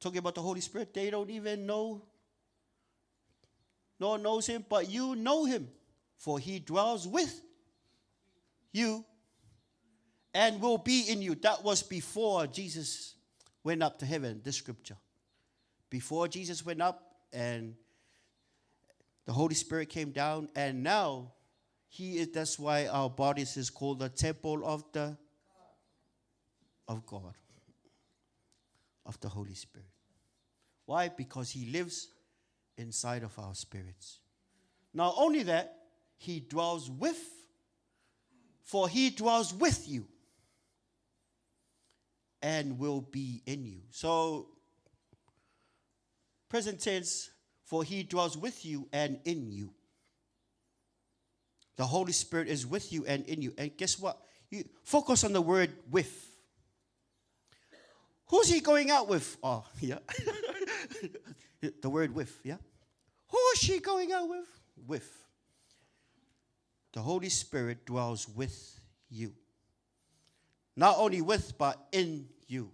Talking about the Holy Spirit, they don't even know. No one knows him, but you know him. For he dwells with you and will be in you. That was before Jesus went up to heaven, this scripture. Before Jesus went up and the Holy Spirit came down, and now that's why our bodies is called the temple of God, of the Holy Spirit. Why? Because he lives inside of our spirits. Not only that, he dwells for he dwells with you and will be in you. So, present tense, for he dwells with you and in you. The Holy Spirit is with you and in you. And guess what? You focus on the word with. Who's he going out with? Oh, yeah. The word with, yeah. Who is she going out with? With. The Holy Spirit dwells with you. Not only with, but in you.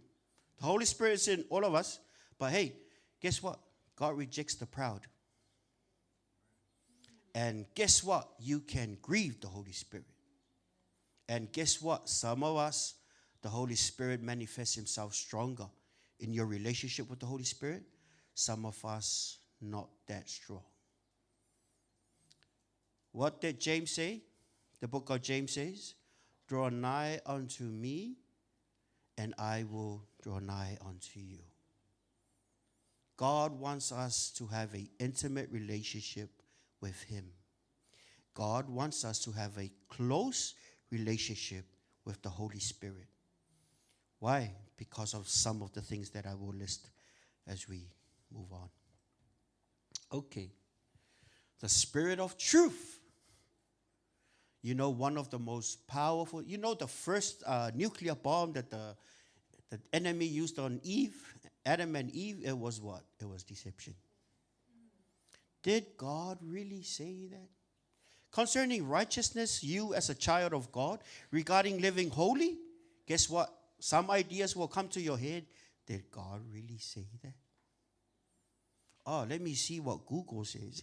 The Holy Spirit is in all of us. But hey, guess what? God rejects the proud. And guess what? You can grieve the Holy Spirit. And guess what? Some of us, the Holy Spirit manifests himself stronger in your relationship with the Holy Spirit. Some of us, not that strong. What did James say? The book of James says, draw nigh unto me, and I will draw nigh unto you. God wants us to have an intimate relationship with him. God wants us to have a close relationship with the Holy Spirit. Why? Because of some of the things that I will list as we move on. Okay. The Spirit of truth. You know, one of the most powerful, the first nuclear bomb that the enemy used on Adam and Eve, it was what? It was deception. Did God really say that? Concerning righteousness, you as a child of God, regarding living holy, guess what? Some ideas will come to your head. Did God really say that? Oh, let me see what Google says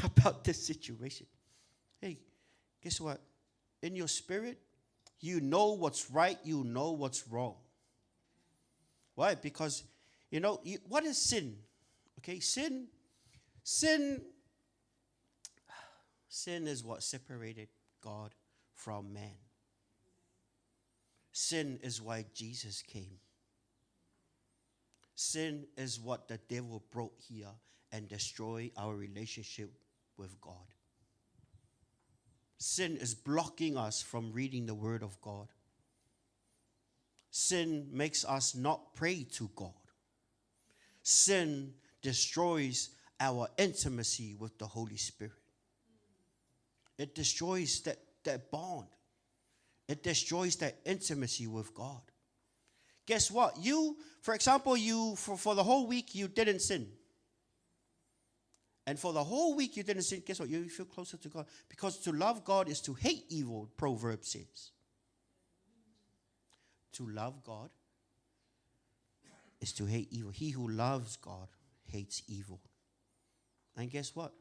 about this situation. Hey, guess what? In your spirit, you know what's right, you know what's wrong. Why? Because, what is sin? Okay, sin is what separated God from man. Sin is why Jesus came. Sin is what the devil brought here and destroyed our relationship with God. Sin is blocking us from reading the Word of God. Sin makes us not pray to God. Sin destroys our intimacy with the Holy Spirit. It destroys that bond. It destroys that intimacy with God. Guess what? For example, for the whole week, you didn't sin. And for the whole week you didn't sin, guess what? You feel closer to God. Because to love God is to hate evil, Proverbs says. To love God is to hate evil. He who loves God hates evil. And guess what?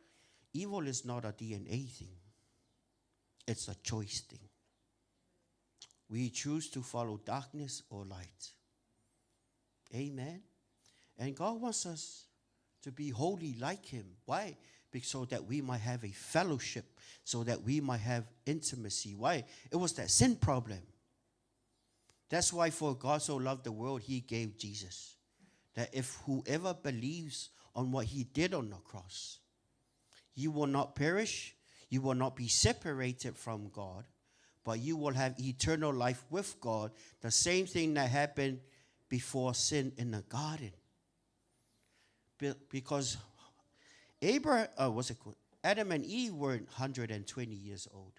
Evil is not a DNA thing. It's a choice thing. We choose to follow darkness or light. Amen. And God wants us to be holy like Him. Why? So that we might have a fellowship, so that we might have intimacy. Why? It was that sin problem. That's why for God so loved the world, He gave Jesus. That if whoever believes on what He did on the cross, you will not perish, you will not be separated from God, but you will have eternal life with God. The same thing that happened before sin in the garden. Because Adam and Eve weren't 120 years old.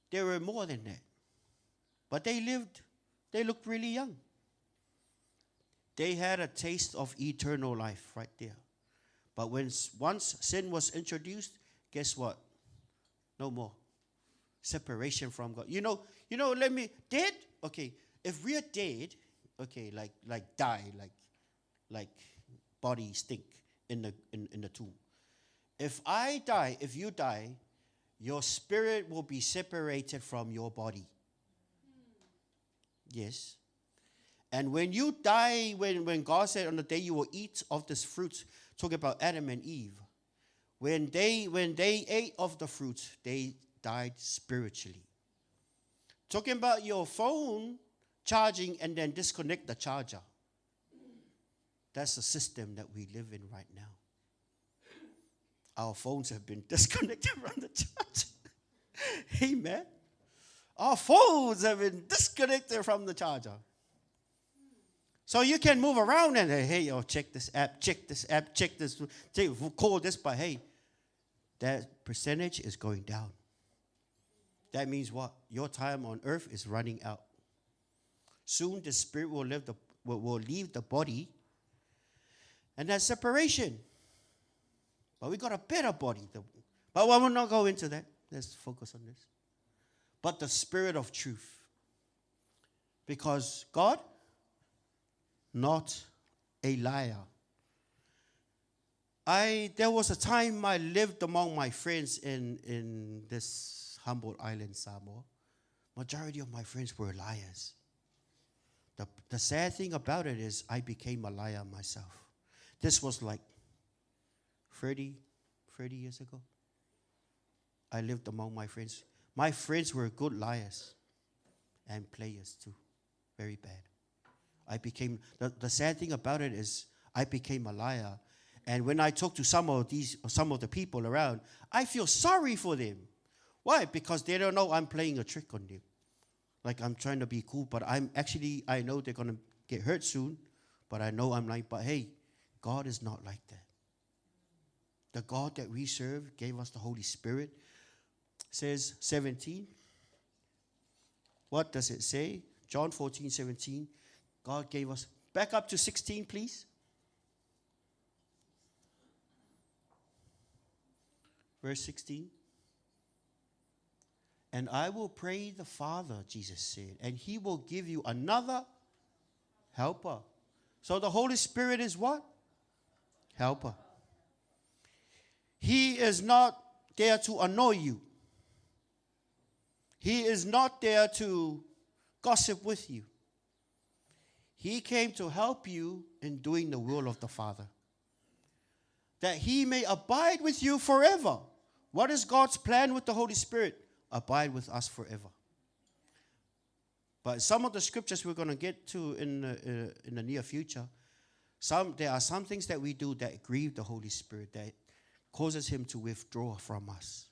They were more than that. But they looked really young. They had a taste of eternal life right there. But once sin was introduced, guess what? No more. Separation from God. Dead? Okay, if we're dead, okay, like die, like body stink in the tomb. If I die, if you die, your spirit will be separated from your body. Yes. And when you die, when God said on the day you will eat of this fruit, talking about Adam and Eve, when they ate of the fruit, they died spiritually. Talking about your phone charging and then disconnect the charger. That's the system that we live in right now. Our phones have been disconnected from the charger. Amen. Our phones have been disconnected from the charger. So you can move around and hey, check this app, check this, call this, but hey, that percentage is going down. That means what? Your time on earth is running out. Soon the spirit will leave the body, and that's separation. But we got a better body. But I will not go into that. Let's focus on this. But the spirit of truth. Because God, not a liar. There was a time I lived among my friends in this humble island, Samoa. Majority of my friends were liars. The sad thing about it is I became a liar myself. This was like 30 years ago. I lived among my friends. My friends were good liars and players too. Very bad. I became, the sad thing about it is I became a liar. And when I talk to some of the people around, I feel sorry for them. Why? Because they don't know I'm playing a trick on them. Like I'm trying to be cool, but I know they're going to get hurt soon, but I know I'm like, but hey, God is not like that. The God that we serve gave us the Holy Spirit. Says 17. What does it say? John 14:17. God gave us. Back up to 16, please. Verse 16. And I will pray the Father, Jesus said, and He will give you another helper. So the Holy Spirit is what? Helper. He is not there to annoy you. He is not there to gossip with you. He came to help you in doing the will of the Father, that he may abide with you forever. What is God's plan with the Holy Spirit? Abide with us forever. But some of the scriptures we're going to get to in the near future, there are some things that we do that grieve the Holy Spirit, that causes him to withdraw from us.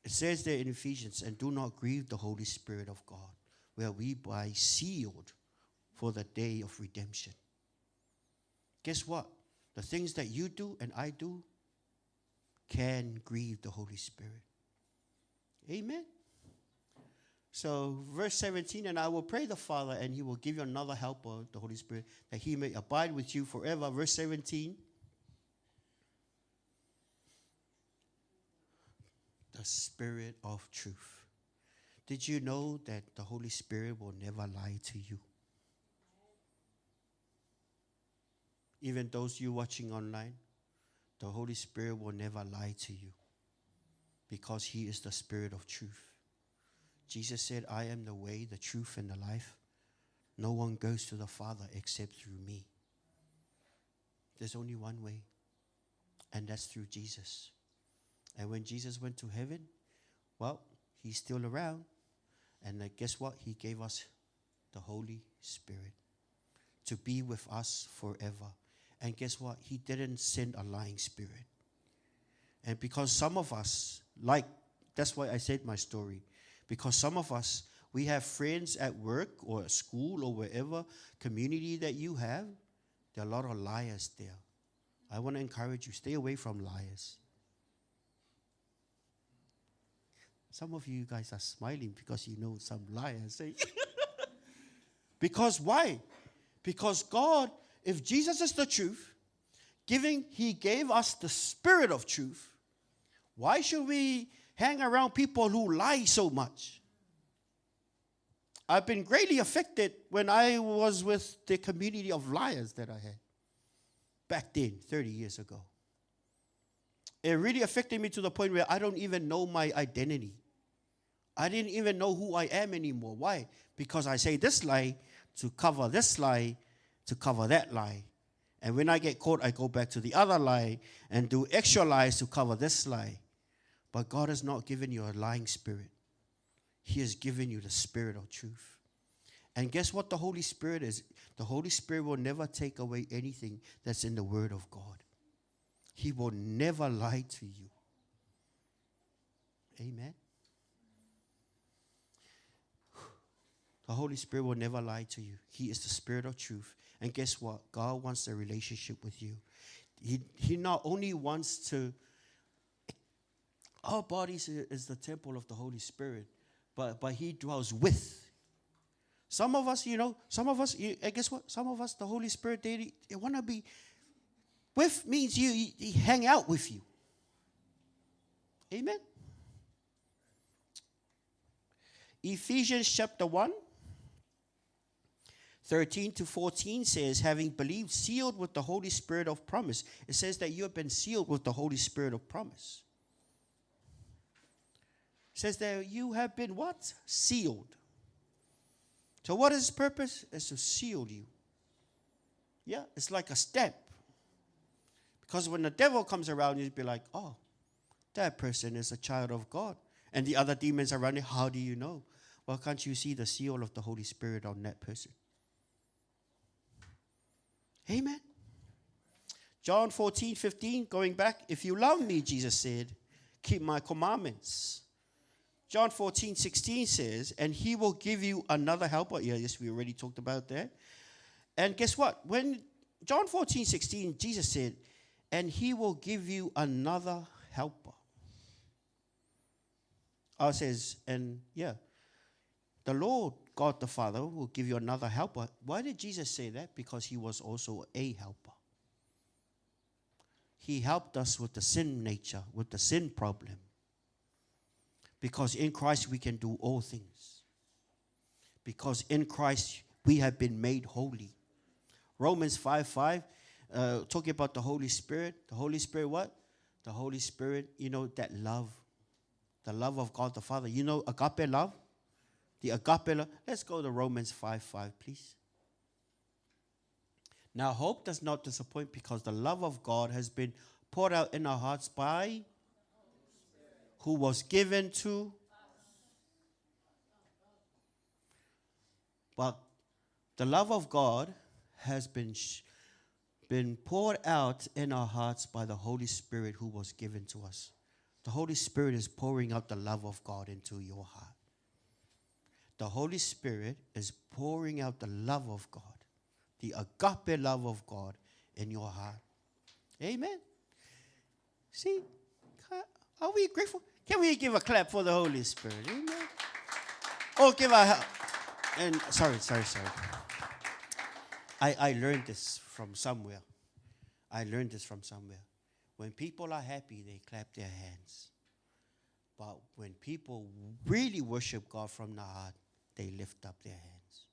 It says there in Ephesians, and do not grieve the Holy Spirit of God, where we by sealed for the day of redemption. Guess what? The things that you do and I do can grieve the Holy Spirit. Amen. So verse 17, and I will pray the Father, and he will give you another helper, the Holy Spirit, that he may abide with you forever. Verse 17. The Spirit of truth. Did you know that the Holy Spirit will never lie to you? Even those you watching online, the Holy Spirit will never lie to you, because he is the Spirit of truth. Jesus said, I am the way, the truth, and the life. No one goes to the Father except through me. There's only one way, and that's through Jesus. And when Jesus went to heaven, well, he's still around. And guess what? He gave us the Holy Spirit to be with us forever. And guess what? He didn't send a lying spirit. And because some of us, that's why I said my story. Because some of us, we have friends at work or at school or wherever, community that you have, there are a lot of liars there. I want to encourage you, stay away from liars. Some of you guys are smiling because you know some liars. Because why? Because God, if Jesus is the truth, he gave us the Spirit of truth, why should we hang around people who lie so much? I've been greatly affected when I was with the community of liars that I had back then, 30 years ago. It really affected me to the point where I don't even know my identity. I didn't even know who I am anymore. Why? Because I say this lie to cover this lie, to cover that lie. And when I get caught, I go back to the other lie and do extra lies to cover this lie. But God has not given you a lying spirit. He has given you the Spirit of truth. And guess what the Holy Spirit is? The Holy Spirit will never take away anything that's in the Word of God. He will never lie to you. Amen. The Holy Spirit will never lie to you. He is the Spirit of truth. And guess what? God wants a relationship with you. He not only wants to, our bodies is the temple of the Holy Spirit, but he dwells with. Some of us, guess what? Some of us, the Holy Spirit, they want to be, with means he hang out with you. Amen. Ephesians chapter 1. 13 to 14 says, having believed, sealed with the Holy Spirit of promise. It says that you have been sealed with the Holy Spirit of promise. It says that you have been what? Sealed. So what is his purpose? It's to seal you. Yeah, it's like a stamp. Because when the devil comes around, you'd be like, oh, that person is a child of God. And the other demons around it, how do you know? Well, can't you see the seal of the Holy Spirit on that person? Amen. John 14:15, going back, if you love me, Jesus said, keep my commandments. John 14:16 says, and he will give you another helper. Yeah, yes, we already talked about that. And guess what? When John 14:16, Jesus said, and he will give you another helper. It says, and yeah, the Lord God the Father will give you another helper. Why did Jesus say that? Because he was also a helper. He helped us with the sin nature, with the sin problem. Because in Christ we can do all things. Because in Christ we have been made holy. Romans 5:5, talking about the Holy Spirit. The Holy Spirit, what? The Holy Spirit, you know, that love. The love of God the Father. You know agape love? The agape love. Let's go to Romans 5:5, please. Now, hope does not disappoint because the love of God has been poured out in our hearts by who was given to. But the love of God has been poured out in our hearts by the Holy Spirit who was given to us. The Holy Spirit is pouring out the love of God into your heart. The Holy Spirit is pouring out the love of God, the agape love of God in your heart. Amen. See, are we grateful? Can we give a clap for the Holy Spirit? Amen. Oh, give a and sorry. I learned this from somewhere. When people are happy, they clap their hands. But when people really worship God from the heart, they lift up their hands.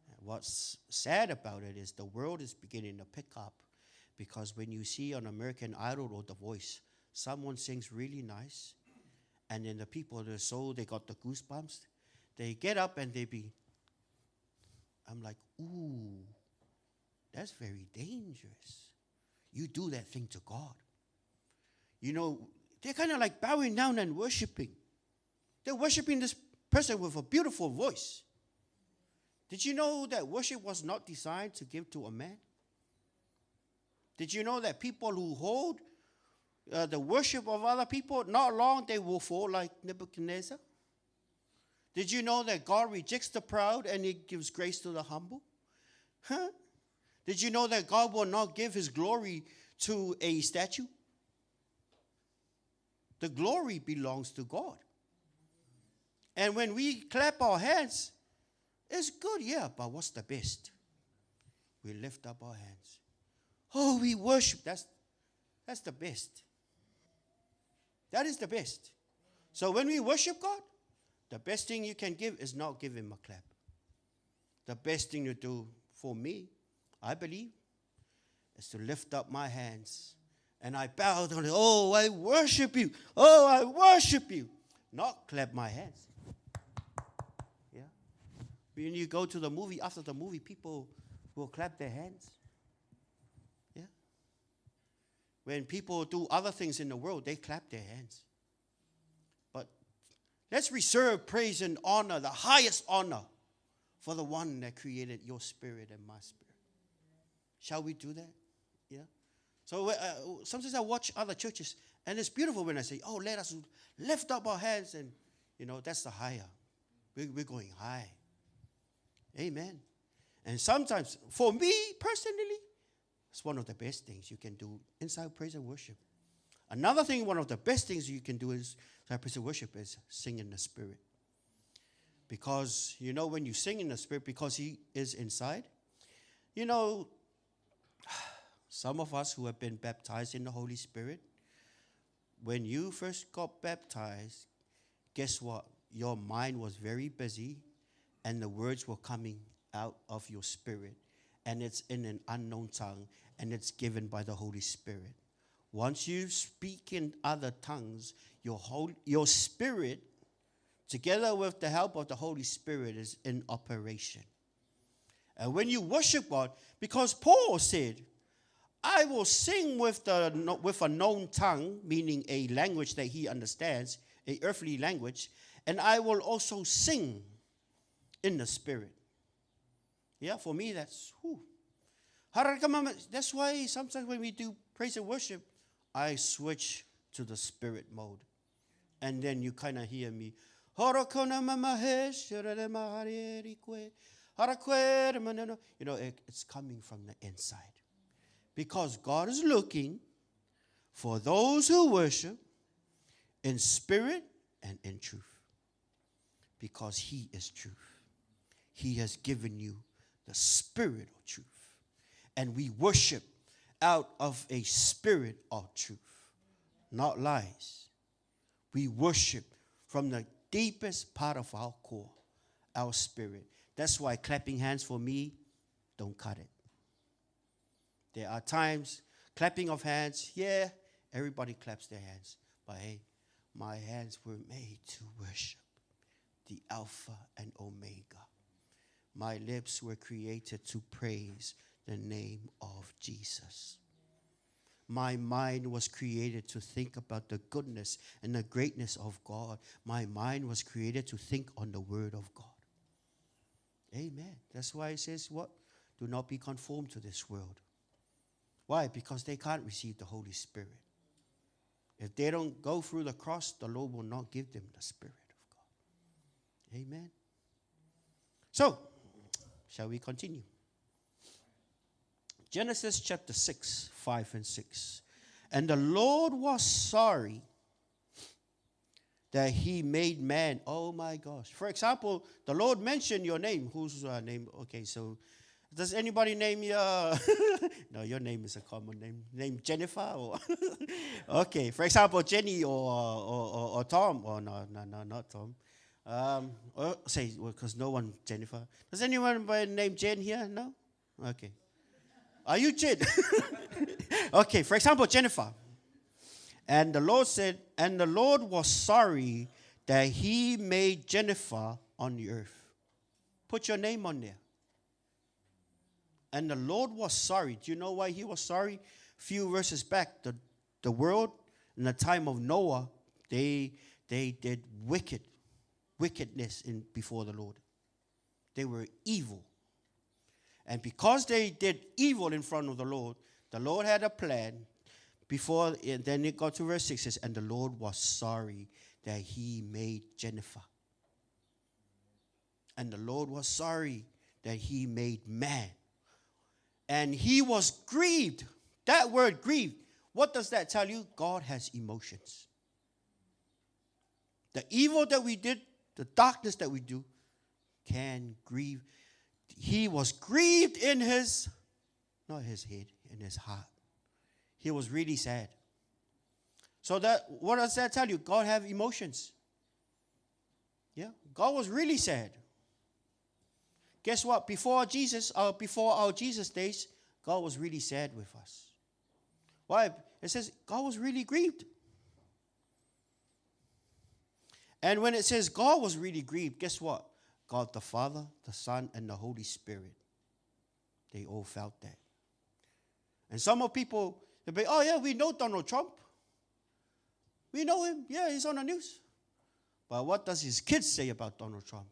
And what's sad about it is the world is beginning to pick up, because when you see on American Idol or The Voice, someone sings really nice, and then the people, their soul, they got the goosebumps. They get up and I'm like, ooh, that's very dangerous. You do that thing to God. You know, they're kind of like bowing down and worshiping. They're worshiping this person with a beautiful voice. Did you know that worship was not designed to give to a man? Did you know that people who hold the worship of other people, not long they will fall like Nebuchadnezzar? Did you know that God rejects the proud and He gives grace to the humble? Huh? Did you know that God will not give His glory to a statue? The glory belongs to God. And when we clap our hands, it's good, yeah, but what's the best? We lift up our hands. Oh, we worship. That's the best. That is the best. So when we worship God, the best thing you can give is not give Him a clap. The best thing to do for me, I believe, is to lift up my hands and I bow down. Oh, I worship You. Oh, I worship You. Not clap my hands. Yeah. When you go to the movie, after the movie, people will clap their hands. Yeah. When people do other things in the world, they clap their hands. But let's reserve praise and honor, the highest honor, for the one that created your spirit and my spirit. Shall we do that? Yeah. So sometimes I watch other churches, and it's beautiful when I say, oh, let us lift up our hands, and, you know, that's the higher. We're going high. Amen. And sometimes, for me personally, it's one of the best things you can do inside praise and worship. Another thing, one of the best things you can do inside praise and worship is sing in the Spirit. Because, you know, when you sing in the Spirit, because He is inside, you know, some of us who have been baptized in the Holy Spirit, when you first got baptized, guess what? Your mind was very busy, and the words were coming out of your spirit, and it's in an unknown tongue, and it's given by the Holy Spirit. Once you speak in other tongues, your spirit, together with the help of the Holy Spirit, is in operation. And when you worship God, because Paul said, I will sing with a known tongue, meaning a language that he understands, a earthly language, and I will also sing in the Spirit. Yeah, for me, that's whew. That's why sometimes when we do praise and worship, I switch to the Spirit mode. And then you kind of hear me. You know, it's coming from the inside. Because God is looking for those who worship in spirit and in truth. Because He is truth. He has given you the Spirit of truth. And we worship out of a spirit of truth, not lies. We worship from the deepest part of our core, our spirit. That's why clapping hands for me, don't cut it. There are times, clapping of hands, yeah, everybody claps their hands. But hey, my hands were made to worship the Alpha and Omega. My lips were created to praise the name of Jesus. My mind was created to think about the goodness and the greatness of God. My mind was created to think on the word of God. Amen. That's why it says what? Do not be conformed to this world. Why? Because they can't receive the Holy Spirit. If they don't go through the cross, the Lord will not give them the Spirit of God. Amen. So, shall we continue? Genesis chapter 6, 5 and 6. And the Lord was sorry that he made man. Oh my gosh. For example, the Lord mentioned your name. Whose name? Okay, so does anybody name your... No, your name is a common name. Name Jennifer? Or okay, for example, Jenny or Tom. Oh, no, not Tom. Say, because no one, Jennifer. Does anyone by name Jen here? No? Okay. Are you Jen? Okay, for example, Jennifer. And the Lord said, and the Lord was sorry that he made Jennifer on the earth. Put your name on there. And the Lord was sorry. Do you know why he was sorry? Few verses back, the world in the time of Noah, they did wickedness before the Lord. They were evil. And because they did evil in front of the Lord had a plan before, and then it got to verse 6, says, and the Lord was sorry that he made Jennifer. And the Lord was sorry that he made man. And he was grieved. That word grieved, what does that tell you? God has emotions. The evil that we did, the darkness that we do, can grieve. He was grieved in his, not his head, in his heart. He was really sad. So that, what does that tell you? God have emotions. Yeah, God was really sad. Guess what? Before our Jesus days, God was really sad with us. Why? It says God was really grieved. And when it says God was really grieved, guess what? God the Father, the Son, and the Holy Spirit, they all felt that. And some of people, they'll be, oh yeah, we know Donald Trump. We know him. Yeah, he's on the news. But what does his kids say about Donald Trump?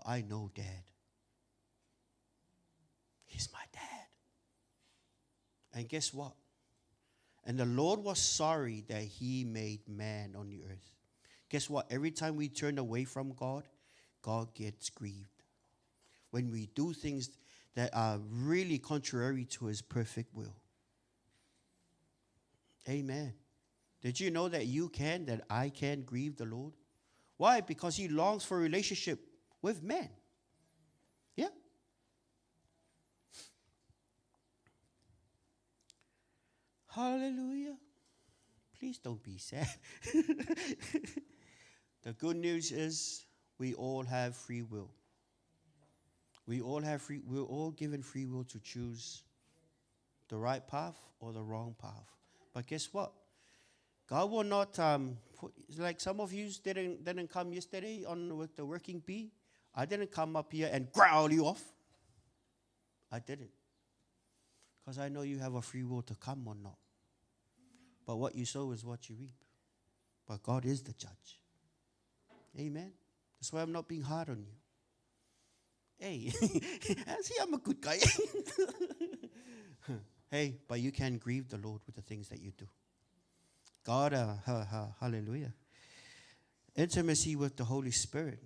I know Dad. He's my dad. And guess what? And the Lord was sorry that he made man on the earth. Guess what? Every time we turn away from God, God gets grieved. When we do things that are really contrary to his perfect will. Amen. Did you know that that I can grieve the Lord? Why? Because he longs for a relationship with man. Yeah. Hallelujah. Please don't be sad. The good news is we all have free will. We're all given free will to choose the right path or the wrong path. But guess what? God will not like some of you didn't come yesterday with the working bee. I didn't come up here and growl you off. I didn't. Because I know you have a free will to come or not. But what you sow is what you reap. But God is the judge. Amen. That's why I'm not being hard on you. Hey, see, I'm a good guy. Hey, but you can grieve the Lord with the things that you do. God, hallelujah. Intimacy with the Holy Spirit.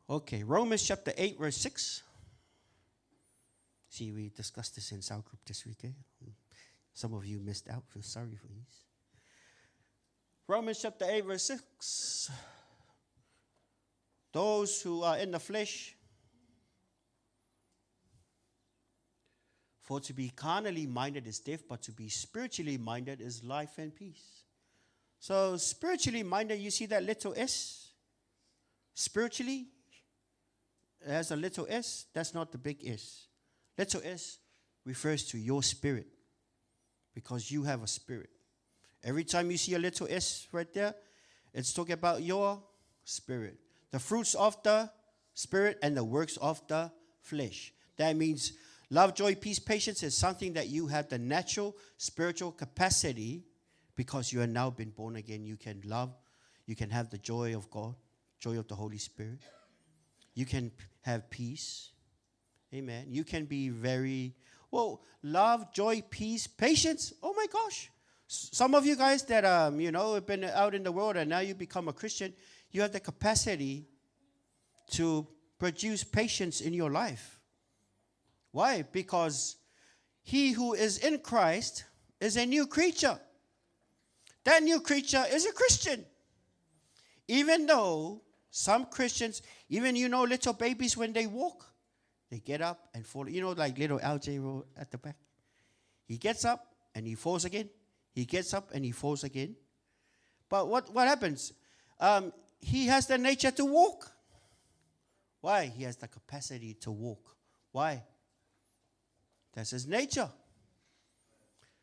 Okay, Romans chapter 8, verse 6. See, we discussed this in cell group this week. Some of you missed out. Feel sorry for you. Romans chapter 8, verse 6. Those who are in the flesh, for to be carnally minded is death, but to be spiritually minded is life and peace. So spiritually minded, you see that little s? Spiritually, it has a little s. That's not the big S. Letter S refers to your spirit because you have a spirit. Every time you see a little S right there, it's talking about your spirit. The fruits of the spirit and the works of the flesh. That means love, joy, peace, patience is something that you have the natural spiritual capacity because you are now been born again. You can love, you can have the joy of God, joy of the Holy Spirit. You can have peace. Amen. You can be very, love, joy, peace, patience. Oh my gosh. Some of you guys that, have been out in the world and now you become a Christian, you have the capacity to produce patience in your life. Why? Because he who is in Christ is a new creature. That new creature is a Christian. Even though some Christians, even little babies when they walk, they get up and fall. Like little LJ at the back. He gets up and he falls again. He gets up and he falls again. But what happens? He has the nature to walk. Why? He has the capacity to walk. Why? That's his nature.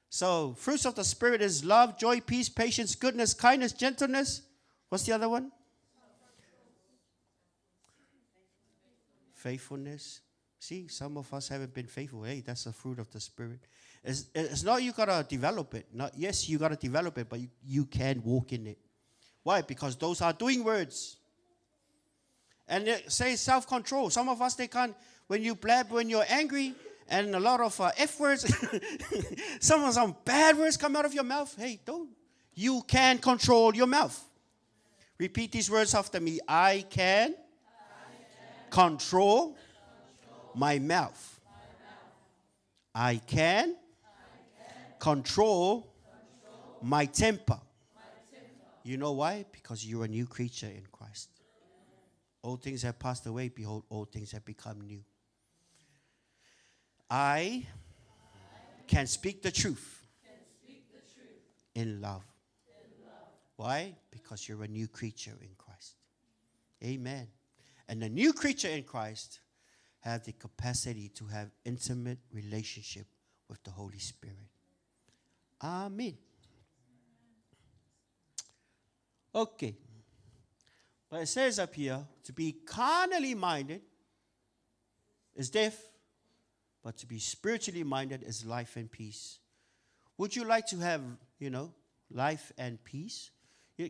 So, fruits of the Spirit is love, joy, peace, patience, goodness, kindness, gentleness. What's the other one? Faithfulness. See, some of us haven't been faithful. Hey, that's a fruit of the Spirit. It's not you got to develop it. Yes, you got to develop it, but you can walk in it. Why? Because those are doing words. And it says self-control. Some of us, they can't, when you blab, when you're angry, and a lot of F words, some bad words come out of your mouth. Hey, don't. You can control your mouth. Repeat these words after me. I can control my mouth. I can control my temper. You know why? Because you're a new creature in Christ. Old things have passed away. Behold, old things have become new. I can speak the truth in love. Why? Because you're a new creature in Christ. Amen. And the new creature in Christ have the capacity to have intimate relationship with the Holy Spirit. Amen. Okay. But it says up here, to be carnally minded is death, but to be spiritually minded is life and peace. Would you like to have, life and peace?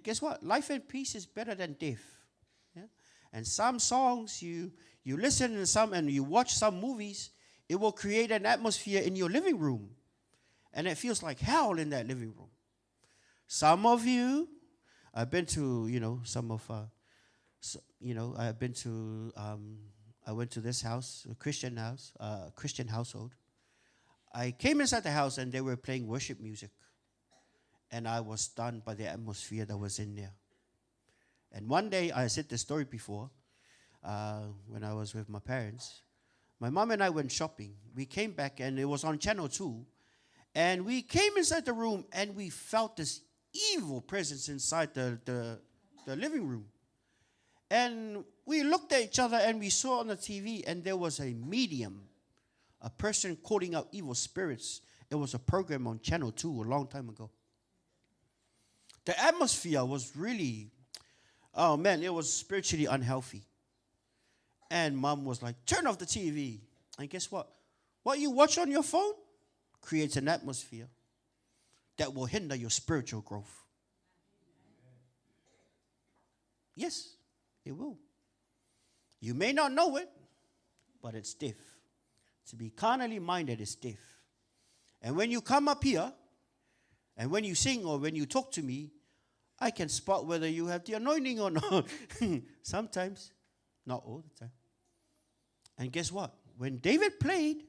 Guess what? Life and peace is better than death. Yeah? And some songs, you listen to some and you watch some movies, it will create an atmosphere in your living room. And it feels like hell in that living room. Some of you, I've been to, I went to this house, a Christian house, Christian household. I came inside the house and they were playing worship music. And I was stunned by the atmosphere that was in there. And one day, I said this story before, when I was with my parents. My mom and I went shopping. We came back and it was on Channel 2. And we came inside the room and we felt this evil presence inside the living room. And we looked at each other and we saw on the TV and there was a medium, a person calling out evil spirits. It was a program on Channel 2 a long time ago. The atmosphere was really, it was spiritually unhealthy. And Mom was like, turn off the TV. And guess what? What you watch on your phone creates an atmosphere that will hinder your spiritual growth. Yes, it will. You may not know it, but it's death. To be carnally minded is death. And when you come up here, and when you sing or when you talk to me, I can spot whether you have the anointing or not. Sometimes, not all the time. And guess what? When David played,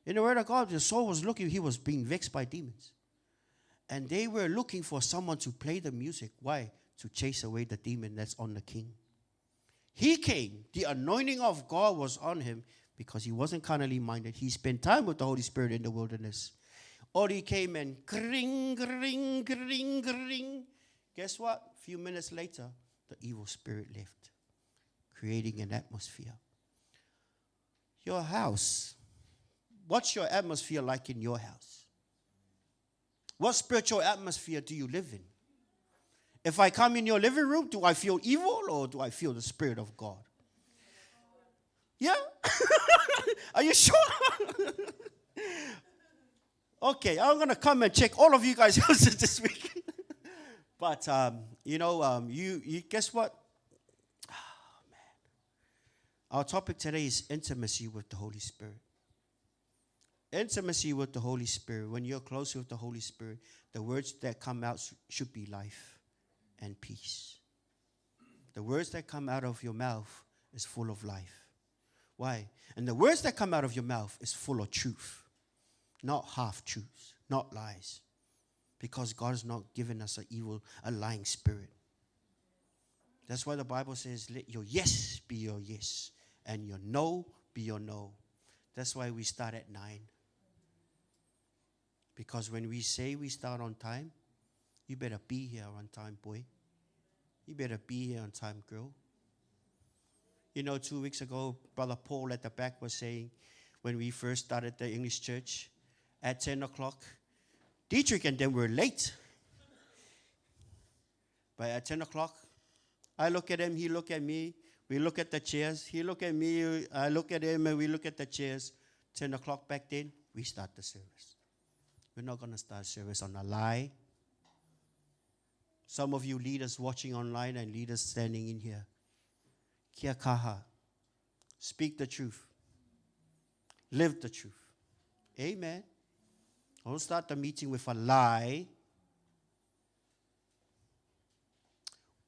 in the Word of God, Saul was looking, he was being vexed by demons. And they were looking for someone to play the music. Why? To chase away the demon that's on the king. He came. The anointing of God was on him because he wasn't carnally minded. He spent time with the Holy Spirit in the wilderness. Or he came and gring, gring, gring, gring. Guess what? A few minutes later, the evil spirit left, creating an atmosphere. Your house. What's your atmosphere like in your house? What spiritual atmosphere do you live in? If I come in your living room, do I feel evil or do I feel the Spirit of God? Yeah? Are you sure? Okay, I'm going to come and check all of you guys' houses this week. But, you guess what? Oh, man. Our topic today is intimacy with the Holy Spirit. Intimacy with the Holy Spirit. When you're close with the Holy Spirit, the words that come out should be life and peace. The words that come out of your mouth is full of life. Why? And the words that come out of your mouth is full of truth, not half truths, not lies. Because God has not given us a lying spirit. That's why the Bible says, let your yes be your yes, and your no be your no. That's why we start at 9. Because when we say we start on time, you better be here on time, boy. You better be here on time, girl. 2 weeks ago, Brother Paul at the back was saying, when we first started the English church, at 10 o'clock, Dietrich and them were late. But at 10 o'clock, I look at him, he look at me, we look at the chairs. He look at me, I look at him, and we look at the chairs. 10 o'clock back then, we start the service. We're not going to start service on a lie. Some of you leaders watching online and leaders standing in here, kia kaha. Speak the truth. Live the truth. Amen. Don't start the meeting with a lie.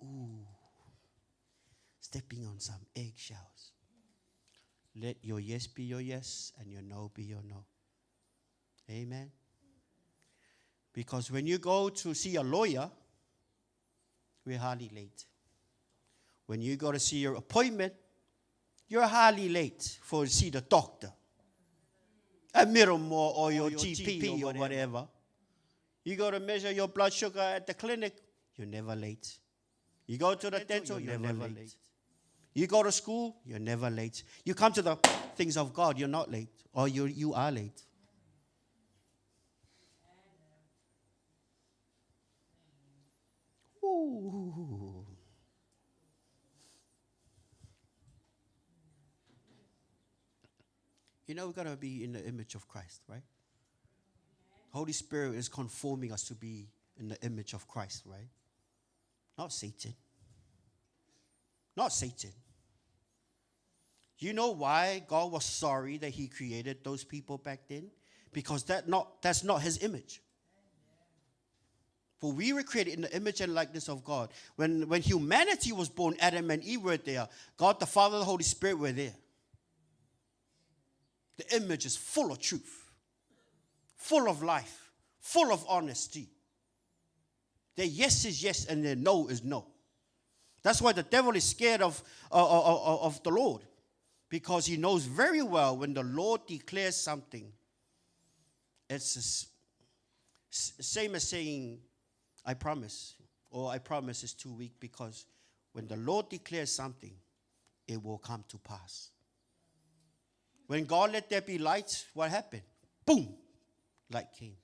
Ooh. Stepping on some eggshells. Let your yes be your yes and your no be your no. Amen. Because when you go to see a lawyer, we're hardly late. When you go to see your appointment, you're hardly late for to see the doctor. At Miramore or your GP or whatever. You go to measure your blood sugar at the clinic, you're never late. You go to the dental, you're never late. You go to school, you're never late. You come to the things of God, you're not late. Or you are late. Ooh. We've got to be in the image of Christ, right? Holy Spirit is conforming us to be in the image of Christ, right? Not Satan. Not Satan. You know why God was sorry that he created those people back then? Because that's not his image. For we were created in the image and likeness of God. When humanity was born, Adam and Eve were there. God the Father and the Holy Spirit were there. The image is full of truth, full of life, full of honesty. Their yes is yes and their no is no. That's why the devil is scared of the Lord. Because he knows very well when the Lord declares something, it's the same as saying, I promise, or I promise is too weak, because when the Lord declares something, it will come to pass. When God let there be light, what happened? Boom! Light came.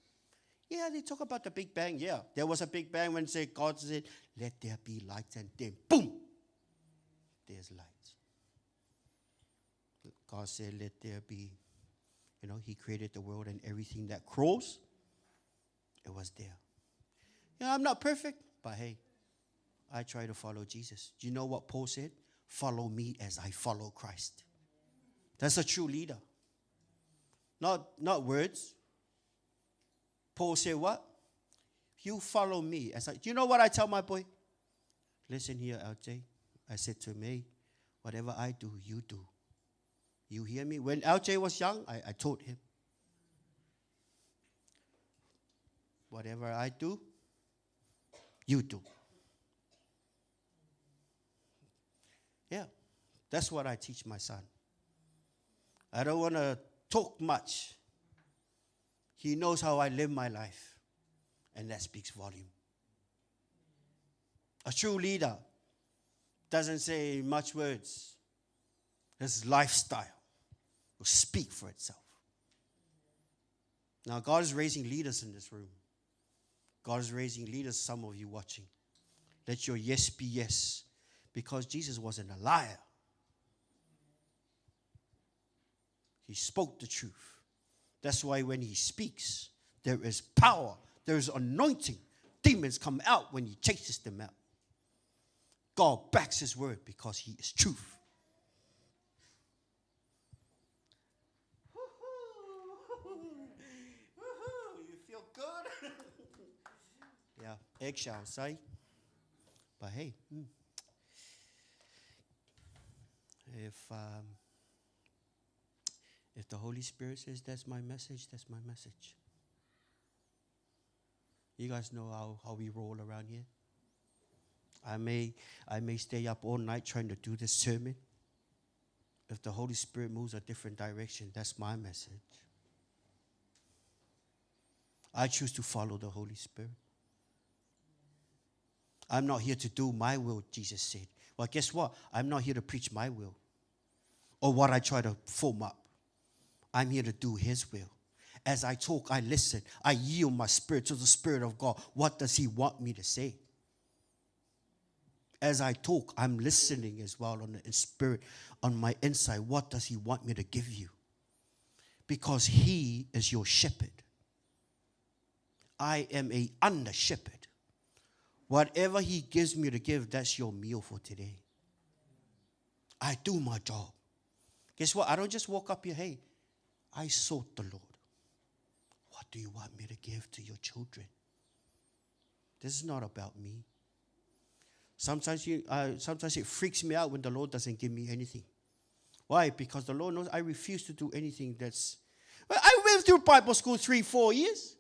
Yeah, they talk about the Big Bang. Yeah, there was a Big Bang when God said, let there be light, and then boom! There's light. God said, let there be, he created the world and everything that crawls, it was there. I'm not perfect, but hey, I try to follow Jesus. Do you know what Paul said? Follow me as I follow Christ. That's a true leader. Not words. Paul said what? You follow me. Do you know what I tell my boy? Listen here, LJ. I said to him, hey, whatever I do, you do. You hear me? When LJ was young, I told him, whatever I do, you do. Yeah, that's what I teach my son. I don't want to talk much. He knows how I live my life, and that speaks volume. A true leader doesn't say much words. His lifestyle will speak for itself. Now, God is raising leaders in this room. God is raising leaders, some of you watching. Let your yes be yes, because Jesus wasn't a liar. He spoke the truth. That's why when he speaks, there is power, there is anointing. Demons come out when he chases them out. God backs his word because he is truth. You feel good? Yeah, eggshells, eh? But hey, if the Holy Spirit says that's my message, that's my message. You guys know how we roll around here. I may stay up all night trying to do this sermon. If the Holy Spirit moves a different direction, that's my message. I choose to follow the Holy Spirit. I'm not here to do my will, Jesus said. Well, guess what? I'm not here to preach my will or what I try to form up. I'm here to do his will. As I talk, I listen. I yield my spirit to the Spirit of God. What does he want me to say? As I talk, I'm listening as well on the spirit, on my inside. What does he want me to give you? Because he is your shepherd. I am a under shepherd. Whatever he gives me to give, that's your meal for today. I do my job. Guess what? I don't just walk up here, hey, I sought the Lord. What do you want me to give to your children? This is not about me. Sometimes it freaks me out when the Lord doesn't give me anything. Why? Because the Lord knows I refuse to do anything that's... I went through Bible school 3-4 years.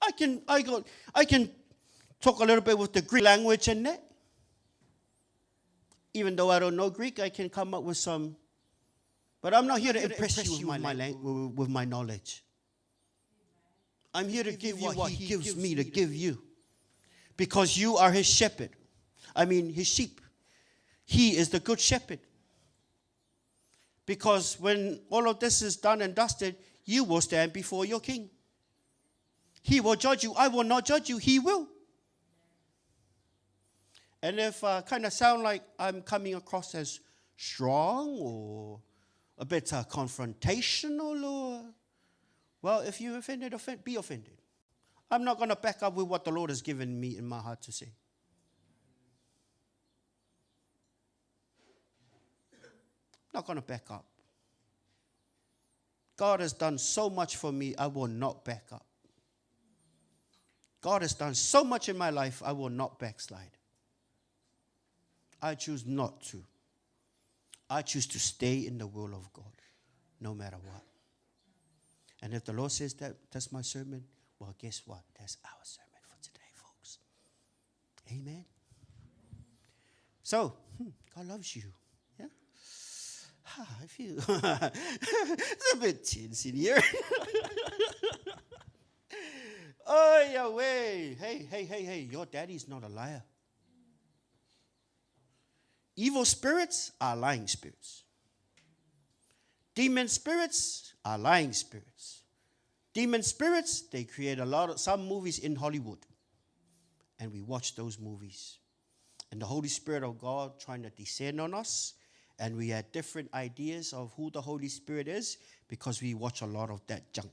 I can talk a little bit with the Greek language and that. Even though I don't know Greek, I can come up with some. But I'm not here to impress you with my knowledge. I'm here to give you what he gives me to give you. Because you are his shepherd. I mean, his sheep. He is the good shepherd. Because when all of this is done and dusted, you will stand before your king. He will judge you. I will not judge you. He will. And if I kind of sound like I'm coming across as strong or a bit confrontational, or, well, if you're offended, be offended. I'm not going to back up with what the Lord has given me in my heart to say. Not going to back up. God has done so much for me, I will not back up. God has done so much in my life, I will not backslide. I choose not to. I choose to stay in the will of God, no matter what. And if the Lord says that's my sermon, well, guess what? That's our sermon for today, folks. Amen. So, God loves you. Yeah? I feel it's a bit tense in here. Oh, Yahweh. Hey. Your daddy's not a liar. Evil spirits are lying spirits. Demon spirits are lying spirits. Demon spirits, they create some movies in Hollywood. And we watch those movies. And the Holy Spirit of God trying to descend on us. And we had different ideas of who the Holy Spirit is because we watch a lot of that junk.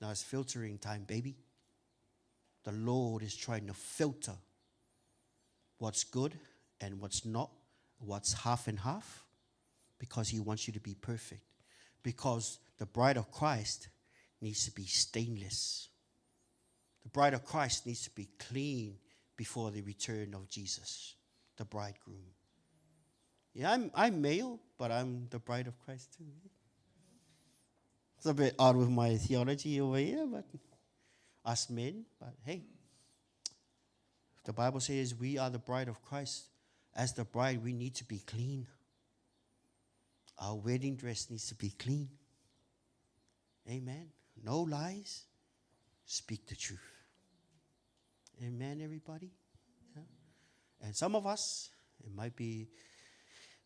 Now it's filtering time, baby. The Lord is trying to filter what's good and what's not, what's half and half, because he wants you to be perfect. Because the bride of Christ needs to be stainless. The bride of Christ needs to be clean before the return of Jesus, the bridegroom. Yeah, I'm male, but I'm the bride of Christ too. It's a bit odd with my theology over here, but us men, but hey. The Bible says we are the bride of Christ. As the bride, we need to be clean. Our wedding dress needs to be clean. Amen. No lies. Speak the truth. Amen, everybody. Yeah. And some of us, it might be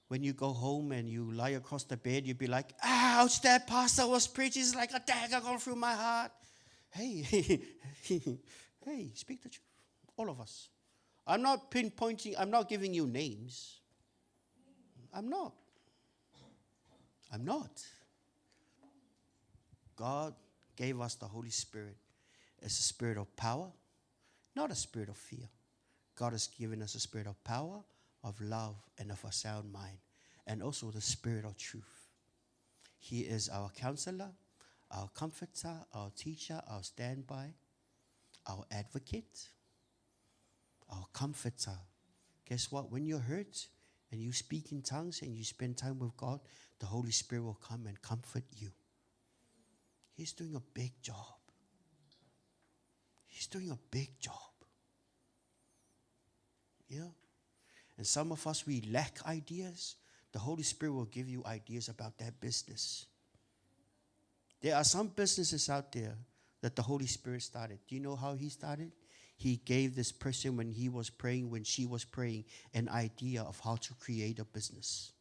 when you go home and you lie across the bed, you'd be like, ouch, that pastor was preaching. It's like a dagger going through my heart. Hey, hey, speak the truth. All of us. I'm not pinpointing, I'm not giving you names. I'm not. God gave us the Holy Spirit as a spirit of power, not a spirit of fear. God has given us a spirit of power, of love, and of a sound mind, and also the spirit of truth. He is our counselor, our comforter, our teacher, our standby, our advocate, our comforter. Guess what? When you're hurt and you speak in tongues and you spend time with God, the Holy Spirit will come and comfort you. He's doing a big job. He's doing a big job. Yeah. And some of us, we lack ideas. The Holy Spirit will give you ideas about that business. There are some businesses out there that the Holy Spirit started. Do you know how he started? He gave this person, when he was praying, when she was praying, an idea of how to create a business.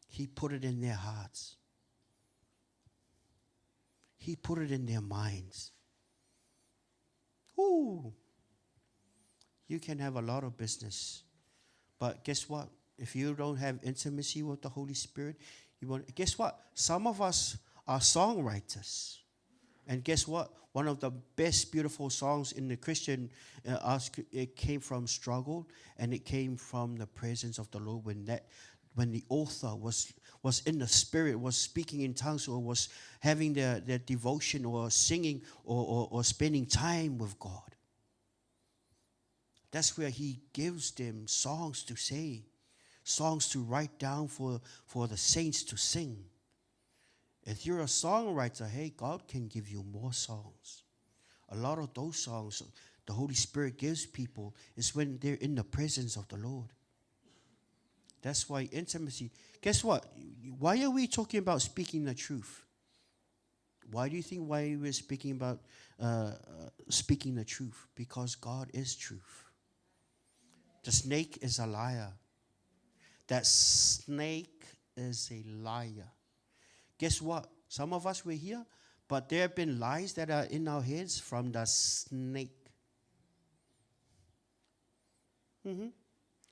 He put it in their hearts. He put it in their minds. Ooh. You can have a lot of business. But guess what? If you don't have intimacy with the Holy Spirit, you won't. Guess what? Some of us are songwriters. And guess what? One of the best, beautiful songs in the Christian, it came from struggle, and it came from the presence of the Lord when the author was in the Spirit, was speaking in tongues, or was having their devotion, or singing, or spending time with God. That's where he gives them songs to say, songs to write down for the saints to sing. If you're a songwriter, hey, God can give you more songs. A lot of those songs the Holy Spirit gives people is when they're in the presence of the Lord. That's why intimacy. Guess what? Why are we talking about speaking the truth? Why do you think why we're speaking about speaking the truth? Because God is truth. The snake is a liar. That snake is a liar. Guess what? Some of us were here, but there have been lies that are in our heads from the snake.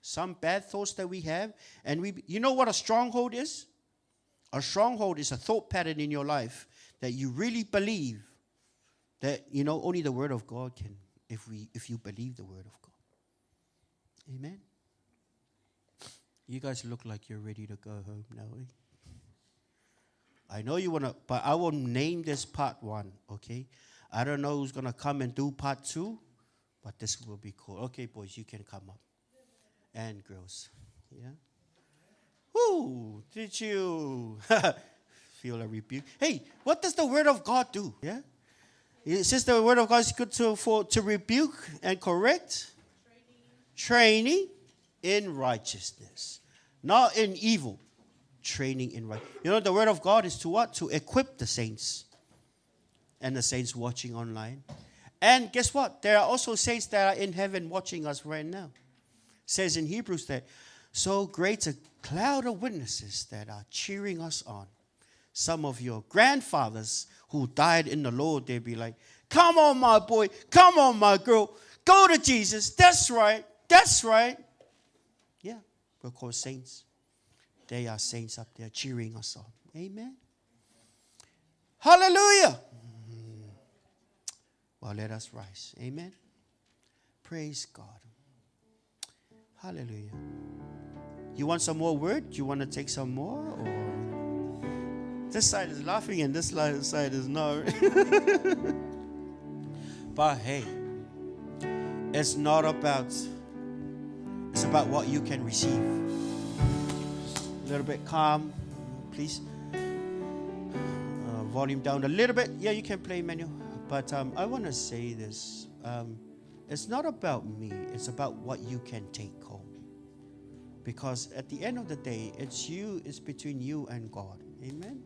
Some bad thoughts that we have, and you know what a stronghold is? A stronghold is a thought pattern in your life that you really believe that, only the Word of God can, if you believe the Word of God. Amen. You guys look like you're ready to go home now. I know you want to, but I will name this part 1, okay? I don't know who's going to come and do part 2, but this will be cool. Okay, boys, you can come up. And girls, yeah? Woo, did you feel a rebuke? Hey, what does the Word of God do? Yeah? It says the Word of God is good to rebuke and correct. Training in righteousness. Not in evil. Training in righteousness. The Word of God is to what? To equip the saints. And the saints watching online. And guess what? There are also saints that are in heaven watching us right now. It says in Hebrews that so great a cloud of witnesses that are cheering us on. Some of your grandfathers who died in the Lord, they'd be like, come on, my boy. Come on, my girl. Go to Jesus. That's right. That's right. Yeah, we're called saints. They are saints up there cheering us on. Amen. Hallelujah. Well, let us rise. Amen. Praise God. Hallelujah. You want some more word? Do you want to take some more? Or this side is laughing and this side is no. But hey, it's not about, it's about what you can receive. A little bit calm, please. Volume down a little bit. Yeah, you can play Manuel. But I want to say this. It's not about me. It's about what you can take home. Because at the end of the day, it's between you and God. Amen?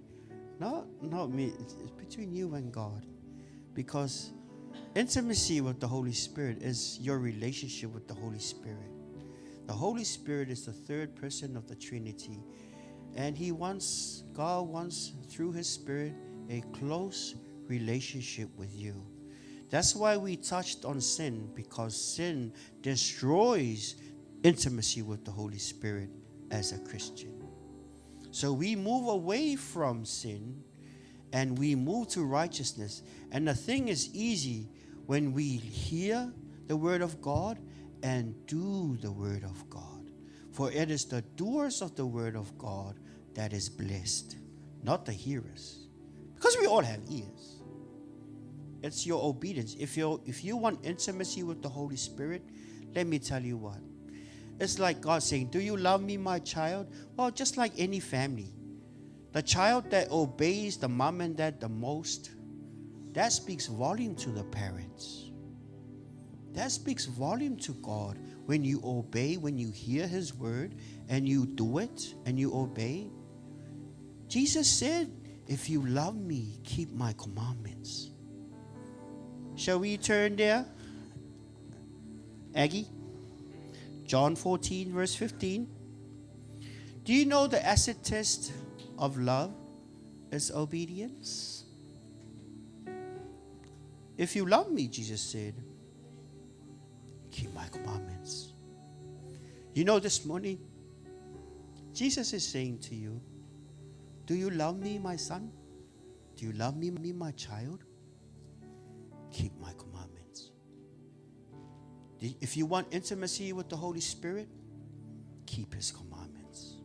Not me. It's between you and God. Because intimacy with the Holy Spirit is your relationship with the Holy Spirit. The Holy Spirit is the third person of the Trinity. And God wants, through His Spirit, a close relationship with you. That's why we touched on sin, because sin destroys intimacy with the Holy Spirit as a Christian. So we move away from sin and we move to righteousness. And the thing is easy when we hear the word of God and do the word of God. For it is the doers of the word of God that is blessed, not the hearers. Because we all have ears. It's your obedience. If you want intimacy with the Holy Spirit, let me tell you what. It's like God saying, do you love me, my child? Well, just like any family. The child that obeys the mom and dad the most, that speaks volume to the parents. That speaks volume to God. When you obey, when you hear His word, and you do it, and you obey. Jesus said, if you love me, keep my commandments. Shall we turn there? Aggie? John 14, verse 15. Do you know the acid test of love is obedience? If you love me, Jesus said, keep my commandments. You know, this morning, Jesus is saying to you, do you love me, my son? Do you love me, my child? Keep my commandments. If you want intimacy with the Holy Spirit, keep His commandments.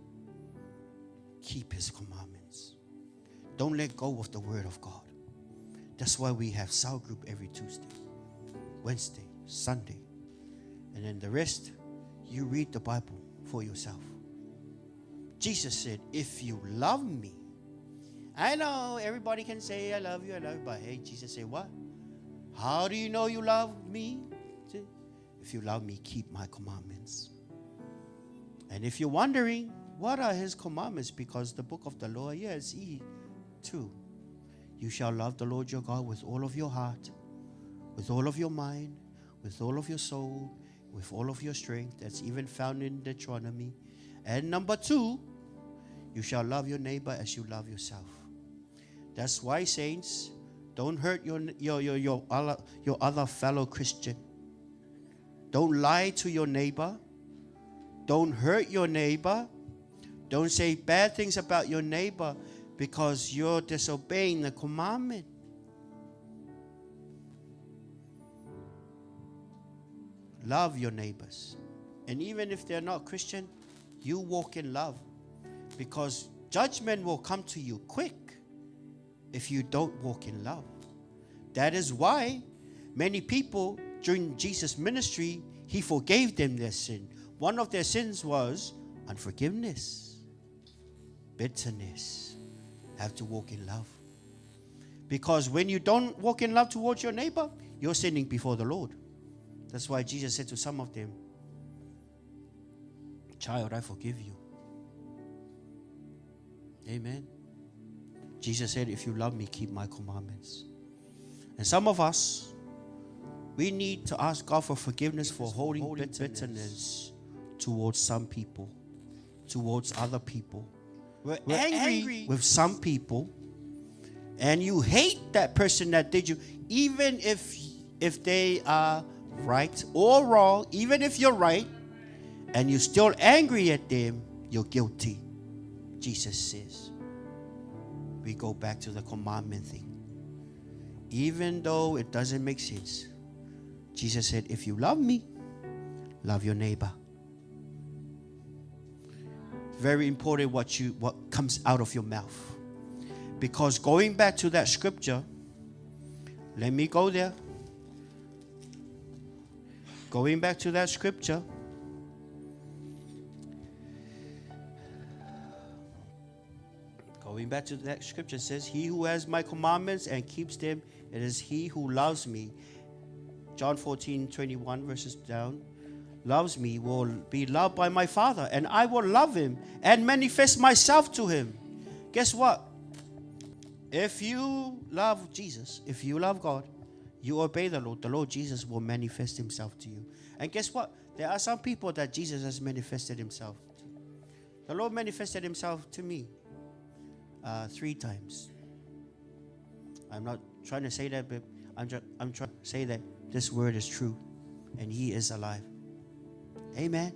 Keep His commandments. Don't let go of the Word of God. That's why we have cell group every Tuesday, Wednesday, Sunday. And then the rest, you read the Bible for yourself. Jesus said, if you love me, I know everybody can say, I love you, but hey, Jesus said what? How do you know you love me? If you love me, keep my commandments. And if you're wondering, what are His commandments? Because the book of the law, yes, E2. You shall love the Lord your God with all of your heart, with all of your mind, with all of your soul, with all of your strength. That's even found in Deuteronomy. And number 2, you shall love your neighbor as you love yourself. That's why, saints, don't hurt your other fellow Christian. Don't lie to your neighbor. Don't hurt your neighbor. Don't say bad things about your neighbor because you're disobeying the commandment. Love your neighbors. And even if they're not Christian, you walk in love, because judgment will come to you quick if you don't walk in love. That is why many people during Jesus' ministry, He forgave them their sin. One of their sins was unforgiveness, bitterness. Have to walk in love. Because when you don't walk in love towards your neighbor, you're sinning before the Lord. That's why Jesus said to some of them, child, I forgive you. Amen. Jesus said, if you love me, keep my commandments. And some of us, we need to ask God for forgiveness for holding bitterness towards some people, towards other people. We're angry with some people, and you hate that person that did you, even if they are right or wrong, even if you're right, and you're still angry at them, you're guilty. Jesus says. We go back to the commandment thing. Even though it doesn't make sense, Jesus said, if you love me, love your neighbor. Very important what comes out of your mouth. Because going back to that scripture, let me go there. Going back to that scripture, says, he who has my commandments and keeps them, it is he who loves me. John 14:21 verses down. Loves me will be loved by my Father, and I will love him and manifest myself to him. Guess what? If you love Jesus, if you love God, You obey the Lord Jesus will manifest himself to you. And guess what? There are some people that Jesus has manifested himself to. The Lord manifested himself to me 3 times. I'm not trying to say that, but I'm trying to say that this word is true and he is alive. Amen.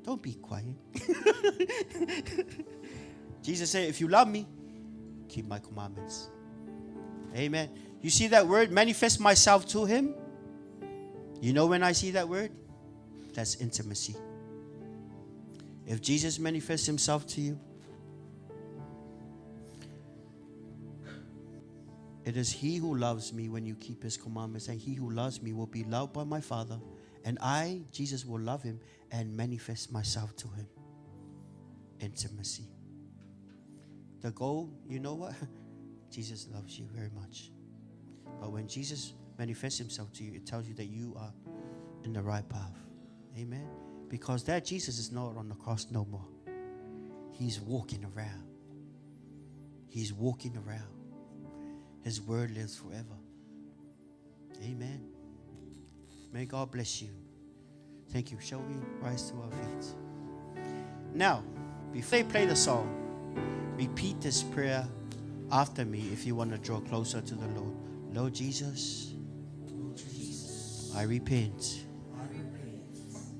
Don't be quiet. Jesus said, if you love me, keep my commandments. Amen. You see that word, manifest myself to him? You know when I see that word? That's intimacy. If Jesus manifests himself to you, it is he who loves me when you keep his commandments, and he who loves me will be loved by my Father, and I, Jesus, will love him and manifest myself to him. Intimacy. The goal, you know what? Jesus loves you very much. But when Jesus manifests himself to you, it tells you that you are in the right path. Amen? Because that Jesus is not on the cross no more. He's walking around. He's walking around. His word lives forever. Amen. May God bless you. Thank you. Shall we rise to our feet? Now, before I play the song, repeat this prayer after me if you want to draw closer to the Lord. Lord Jesus, I repent.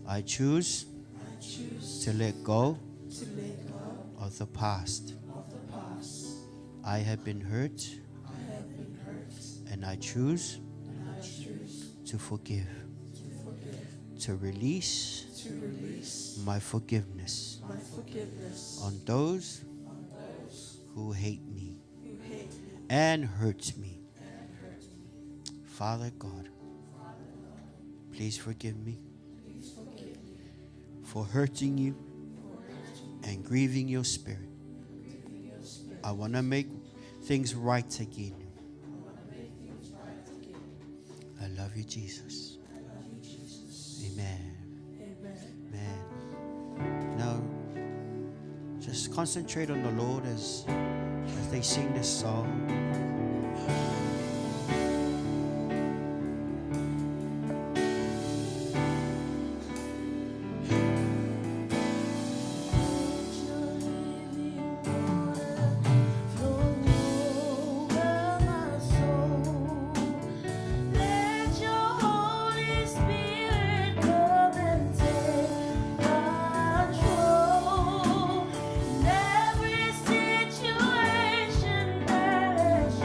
I choose to let go of the past. I have been hurt, and I choose to forgive, to release my forgiveness on those who hate me and hurt me. Father God, please forgive me for hurting you and grieving your spirit. I want to make things right again. I love you, Jesus. Amen. Amen. Now, just concentrate on the Lord as they sing this song. Let your Holy Spirit come and take control in every situation that has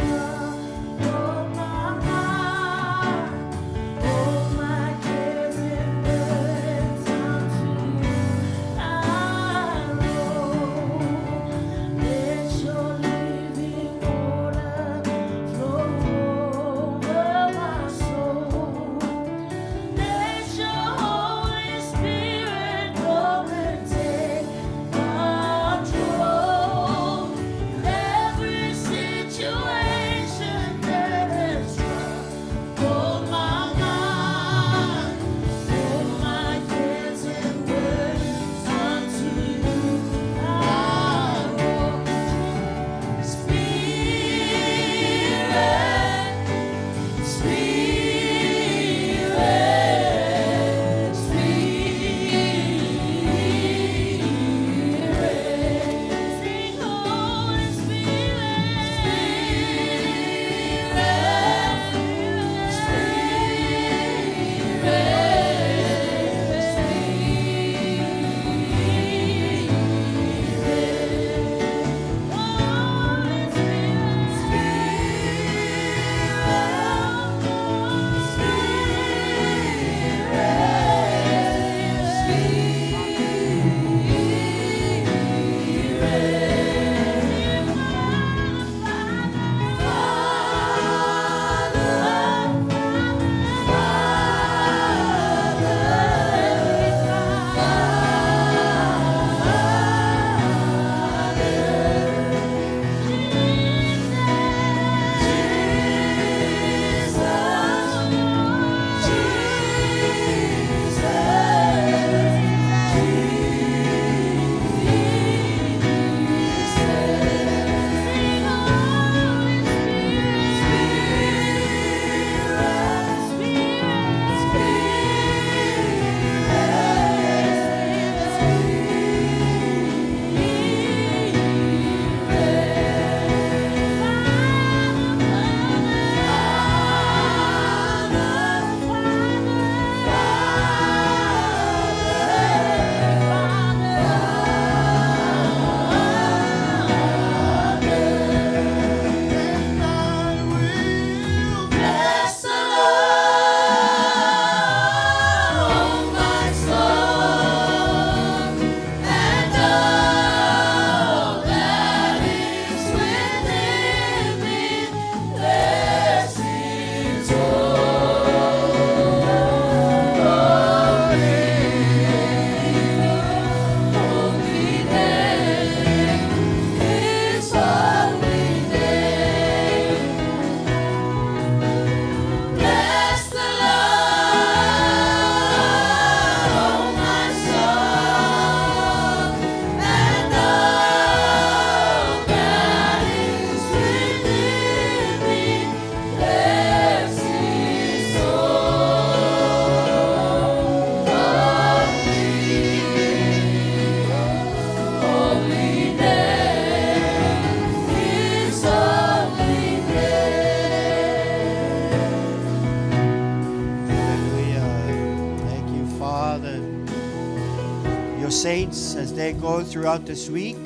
saints as they go throughout this week.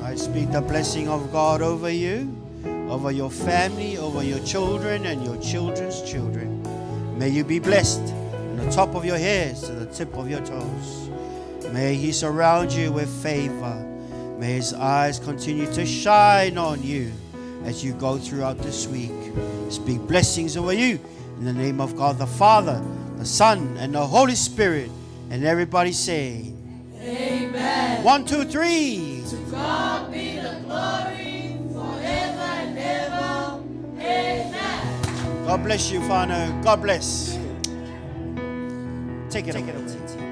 I speak the blessing of God over you, over your family, over your children and your children's children. May you be blessed from the top of your heads to the tip of your toes. May He surround you with favor. May His eyes continue to shine on you as you go throughout this week. Speak blessings over you in the name of God the Father, the Son, and the Holy Spirit. And everybody say, Amen. 1, 2, 3. To God be the glory forever and ever. Amen. God bless you, Fano. God bless. Take it away.